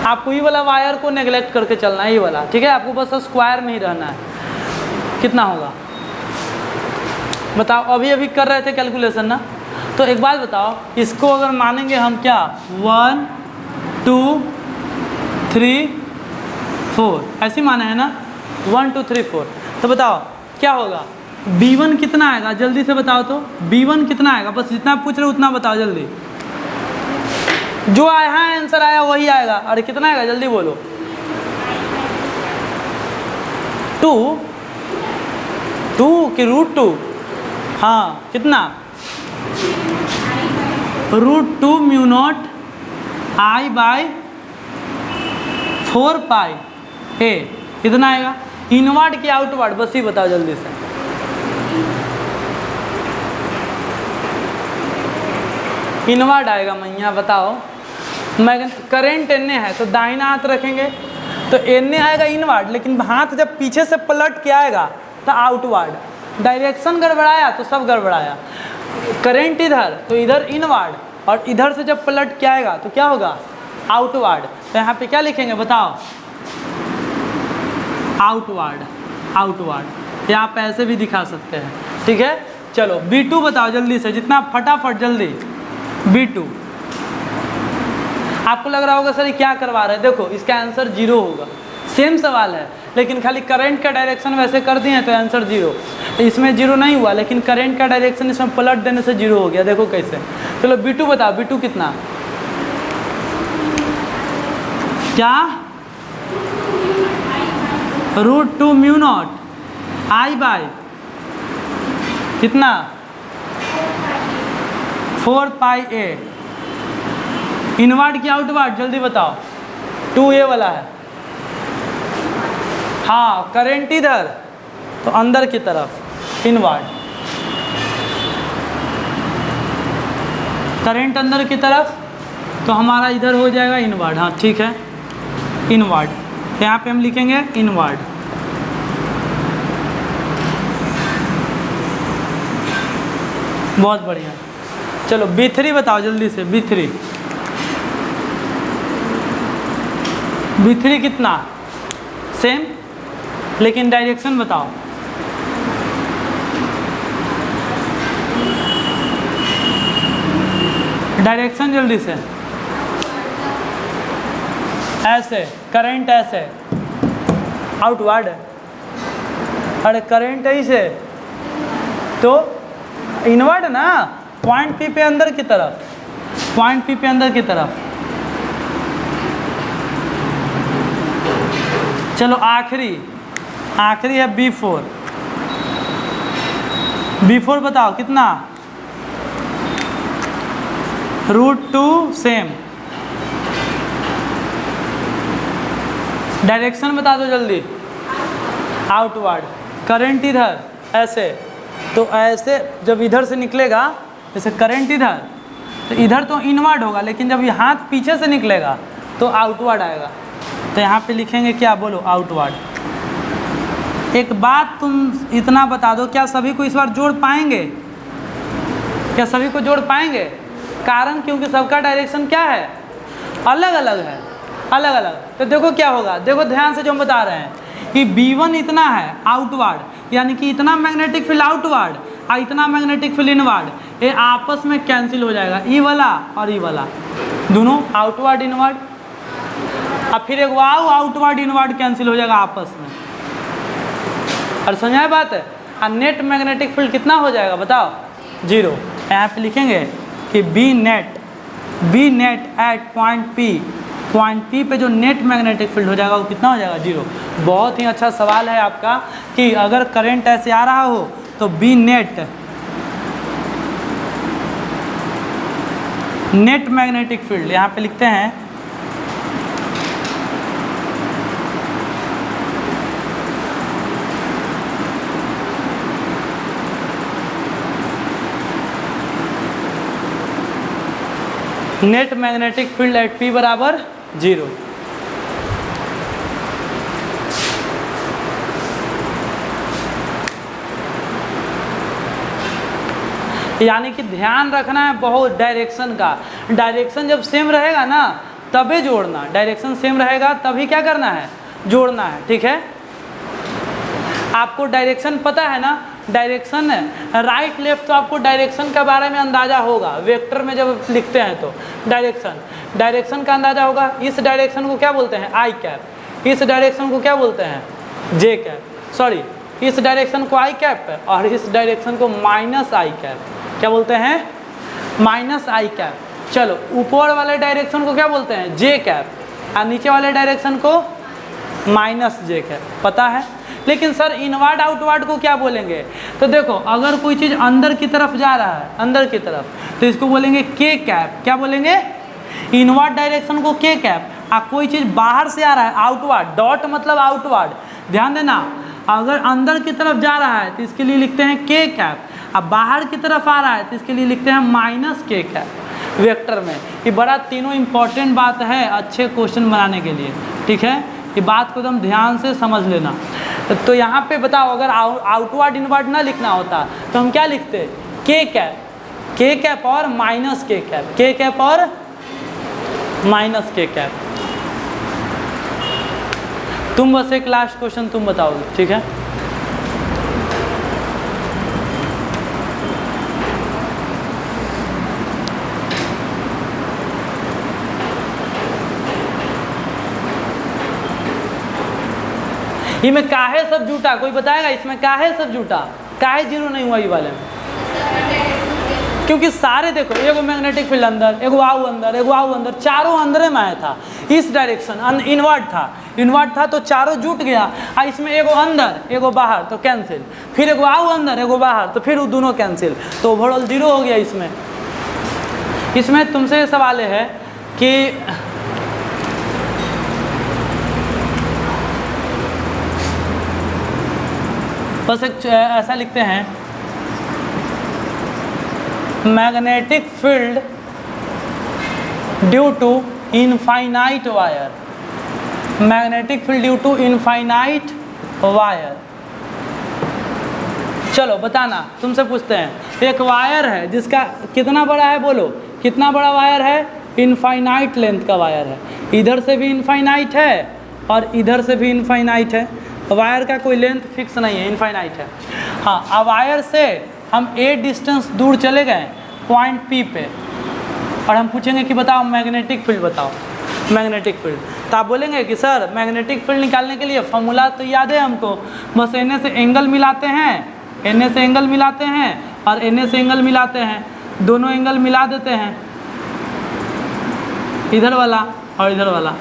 आपको ये वाला वायर को नेगलेक्ट करके चलना है, ये वाला, ठीक है। आपको बस स्क्वायर में ही रहना है। कितना होगा बताओ, अभी अभी कर रहे थे कैलकुलेशन ना। तो एक बात बताओ, इसको अगर मानेंगे हम क्या, 1 2 3 4 ऐसे माने हैं ना, 1 2 3 4। तो बताओ क्या होगा, B1 कितना आएगा, जल्दी से बताओ तो। B1 कितना आएगा, बस जितना पूछ रहे हो उतना बताओ जल्दी। जो आया है आंसर आया वही आएगा। अरे कितना आएगा जल्दी बोलो। 2 कि √2, हाँ कितना, √2 म्यू नॉट I बाई 4 पाई ए। कितना आएगा, इनवर्ड की आउटवर्ड, बस ही बताओ जल्दी से। इनवर्ड आएगा मैया, बताओ। मैं करंट एन है तो दाहिना हाथ रखेंगे तो एन आएगा इनवर्ड, लेकिन हाथ जब पीछे से पलट के आएगा तो आउटवर्ड। डायरेक्शन गड़बड़ाया तो सब गड़बड़ाया। करंट इधर तो इधर इनवर्ड, और इधर से जब पलट के आएगा तो क्या होगा, आउटवर्ड। तो यहाँ पे क्या लिखेंगे बताओ, आउटवर्ड, आउटवर्ड। या आप ऐसे भी दिखा सकते हैं, ठीक है। चलो B2 बताओ जल्दी से, जितना फटाफट जल्दी। B2 आपको लग रहा होगा सर ये क्या करवा रहे हैं, देखो इसका आंसर 0 होगा। सेम सवाल है, लेकिन खाली करंट का डायरेक्शन वैसे कर दिए तो आंसर 0। इसमें 0 नहीं हुआ, लेकिन करंट का डायरेक्शन इसमें पलट देने से 0 हो गया। देखो कैसे। चलो B2 बताओ, B2 कितना, क्या, √2 म्यू नॉट I बाई कितना, 4 पाई ए। इनवर्ड की आउटवर्ड जल्दी बताओ, 2A वाला है, हाँ। करंट इधर तो अंदर की तरफ इनवर्ड, करंट अंदर की तरफ तो हमारा इधर हो जाएगा इनवर्ड, हाँ ठीक है, इनवर्ड। यहाँ पे हम लिखेंगे इनवर्ड। बहुत बढ़िया। चलो B3 बताओ जल्दी से। B3 कितना? सेम, लेकिन डायरेक्शन बताओ। डायरेक्शन जल्दी से। ऐसे करंट ऐसे आउटवर्ड, अरे करंट ऐसे तो इनवर्ड ना, पॉइंट पी पे अंदर की तरफ, पॉइंट पी पे अंदर की तरफ। चलो आखिरी है B4 बताओ कितना? √2 सेम। डायरेक्शन बता दो जल्दी। आउटवर्ड, करंट इधर ऐसे, तो ऐसे जब इधर से निकलेगा, जैसे करंट इधर, तो इधर तो इनवर्ड होगा, लेकिन जब ये हाथ पीछे से निकलेगा तो आउटवर्ड आएगा। तो यहाँ पे लिखेंगे क्या? बोलो आउटवर्ड। एक बात तुम इतना बता दो, क्या सभी को इस बार जोड़ पाएंगे? क्या सभी को जोड़ पाएंगे? कारण क्योंकि सबका डायरेक्शन क्या है? अलग अलग है, अलग अलग। तो देखो क्या होगा, देखो ध्यान से जो हम बता रहे हैं कि B1 इतना है आउटवर्ड, यानी कि इतना मैग्नेटिक फील्ड आउटवर्ड और इतना मैग्नेटिक फील्ड इनवर्ड, ये आपस में कैंसिल हो जाएगा। ई वाला और ई वाला दोनों आउटवर्ड इनवर्ड, और फिर एक वाव आउटवर्ड इनवर्ड कैंसिल हो जाएगा आपस में। और समझाए बात है? और नेट मैग्नेटिक फील्ड कितना हो जाएगा बताओ? 0। यहाँ पे लिखेंगे कि B net at point P पे जो नेट मैग्नेटिक फील्ड हो जाएगा वो कितना हो जाएगा? 0। बहुत ही अच्छा सवाल है आपका कि अगर करंट ऐसे आ रहा हो तो बी नेट मैग्नेटिक फील्ड यहाँ पे लिखते हैं net magnetic field at P बराबर 0। यानी कि ध्यान रखना है बहुत डायरेक्शन का। डायरेक्शन जब सेम रहेगा ना तभी जोड़ना, डायरेक्शन सेम रहेगा तभी क्या करना है? जोड़ना है। ठीक है, आपको डायरेक्शन पता है ना? डायरेक्शन राइट लेफ्ट, तो आपको डायरेक्शन के बारे में अंदाज़ा होगा। वेक्टर में जब लिखते हैं तो डायरेक्शन का अंदाज़ा होगा। इस डायरेक्शन को क्या बोलते हैं? आई कैप। इस डायरेक्शन को क्या बोलते हैं? जे कैप। सॉरी, इस डायरेक्शन को आई कैप और इस डायरेक्शन को माइनस आई कैप। क्या बोलते हैं? माइनस आई कैप। चलो, ऊपर वाले डायरेक्शन को क्या बोलते हैं? जे कैप, और नीचे वाले डायरेक्शन को माइनस जे कैप। पता है? लेकिन सर इनवर्ड आउटवर्ड को क्या बोलेंगे? तो देखो, अगर कोई चीज़ अंदर की तरफ जा रहा है, अंदर की तरफ, तो इसको बोलेंगे के कैप। क्या बोलेंगे? इनवर्ड डायरेक्शन को के कैप। और कोई चीज़ बाहर से आ रहा है आउटवर्ड, डॉट मतलब आउटवर्ड, ध्यान देना। अगर अंदर की तरफ जा रहा है तो इसके लिए लिखते हैं के कैप, अब बाहर की तरफ आ रहा है तो इसके लिए लिखते हैं माइनस के कैप वेक्टर में। ये बड़ा तीनों इंपॉर्टेंट बात है अच्छे क्वेश्चन बनाने के लिए। ठीक है, ये बात को एकदम ध्यान से समझ लेना। तो यहाँ पे बताओ, अगर आउटवर्ड इनवर्ड ना लिखना होता तो हम क्या लिखते? के कैप और माइनस के कैप, के कैप और माइनस के कैप। तुम बस एक लास्ट क्वेश्चन तुम बताओगे, ठीक है? इसमें काहे सब झूठा? कोई बताएगा इसमें काहे सब झूठा? काहे जीरो नहीं हुआ ये वाले में? क्योंकि सारे देखो, एगो मैग्नेटिक फील्ड अंदर, एगो आउ अंदर, एगो आउ अंदर, चारों अंदर में आया था। इस डायरेक्शन इनवर्ड था तो चारों जुट गया। और इसमें एगो अंदर एगो बाहर तो कैंसिल, फिर एगो आउ अंदर एगो बाहर तो फिर वो दोनों कैंसिल, तो ओवरऑल 0 हो गया। इसमें तुमसे सवाल है कि बस एक ऐसा लिखते हैं, magnetic field due to infinite wire, magnetic field due to infinite wire. चलो बताना, तुमसे पूछते हैं। एक वायर है जिसका कितना बड़ा है, बोलो कितना बड़ा वायर है? इनफाइनाइट लेंथ का वायर है। इधर से भी इनफाइनाइट है और इधर से भी इनफाइनाइट है। वायर का कोई लेंथ फिक्स नहीं है, इनफाइनाइट है। हाँ, अब वायर से हम ए डिस्टेंस दूर चले गए पॉइंट पी पे, और हम पूछेंगे कि बताओ मैग्नेटिक फील्ड बताओ, मैग्नेटिक फील्ड। तो आप बोलेंगे कि सर मैग्नेटिक फील्ड निकालने के लिए फॉर्मूला तो याद है हमको, बस एन से एंगल मिलाते हैं, एन से एंगल मिलाते हैं और एन से एंगल मिलाते हैं, दोनों एंगल मिला देते हैं, इधर वाला और इधर वाला,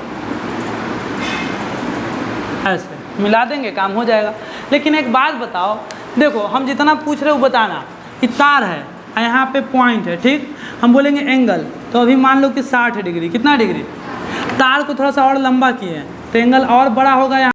ऐसे मिला देंगे, काम हो जाएगा। लेकिन एक बात बताओ, देखो हम जितना पूछ रहे हो बताना। ये तार है, यहाँ पे पॉइंट है, ठीक। हम बोलेंगे एंगल, तो अभी मान लो कि 60 डिग्री, कितना डिग्री? तार को थोड़ा सा और लंबा किए तो एंगल और बड़ा होगा यहाँ।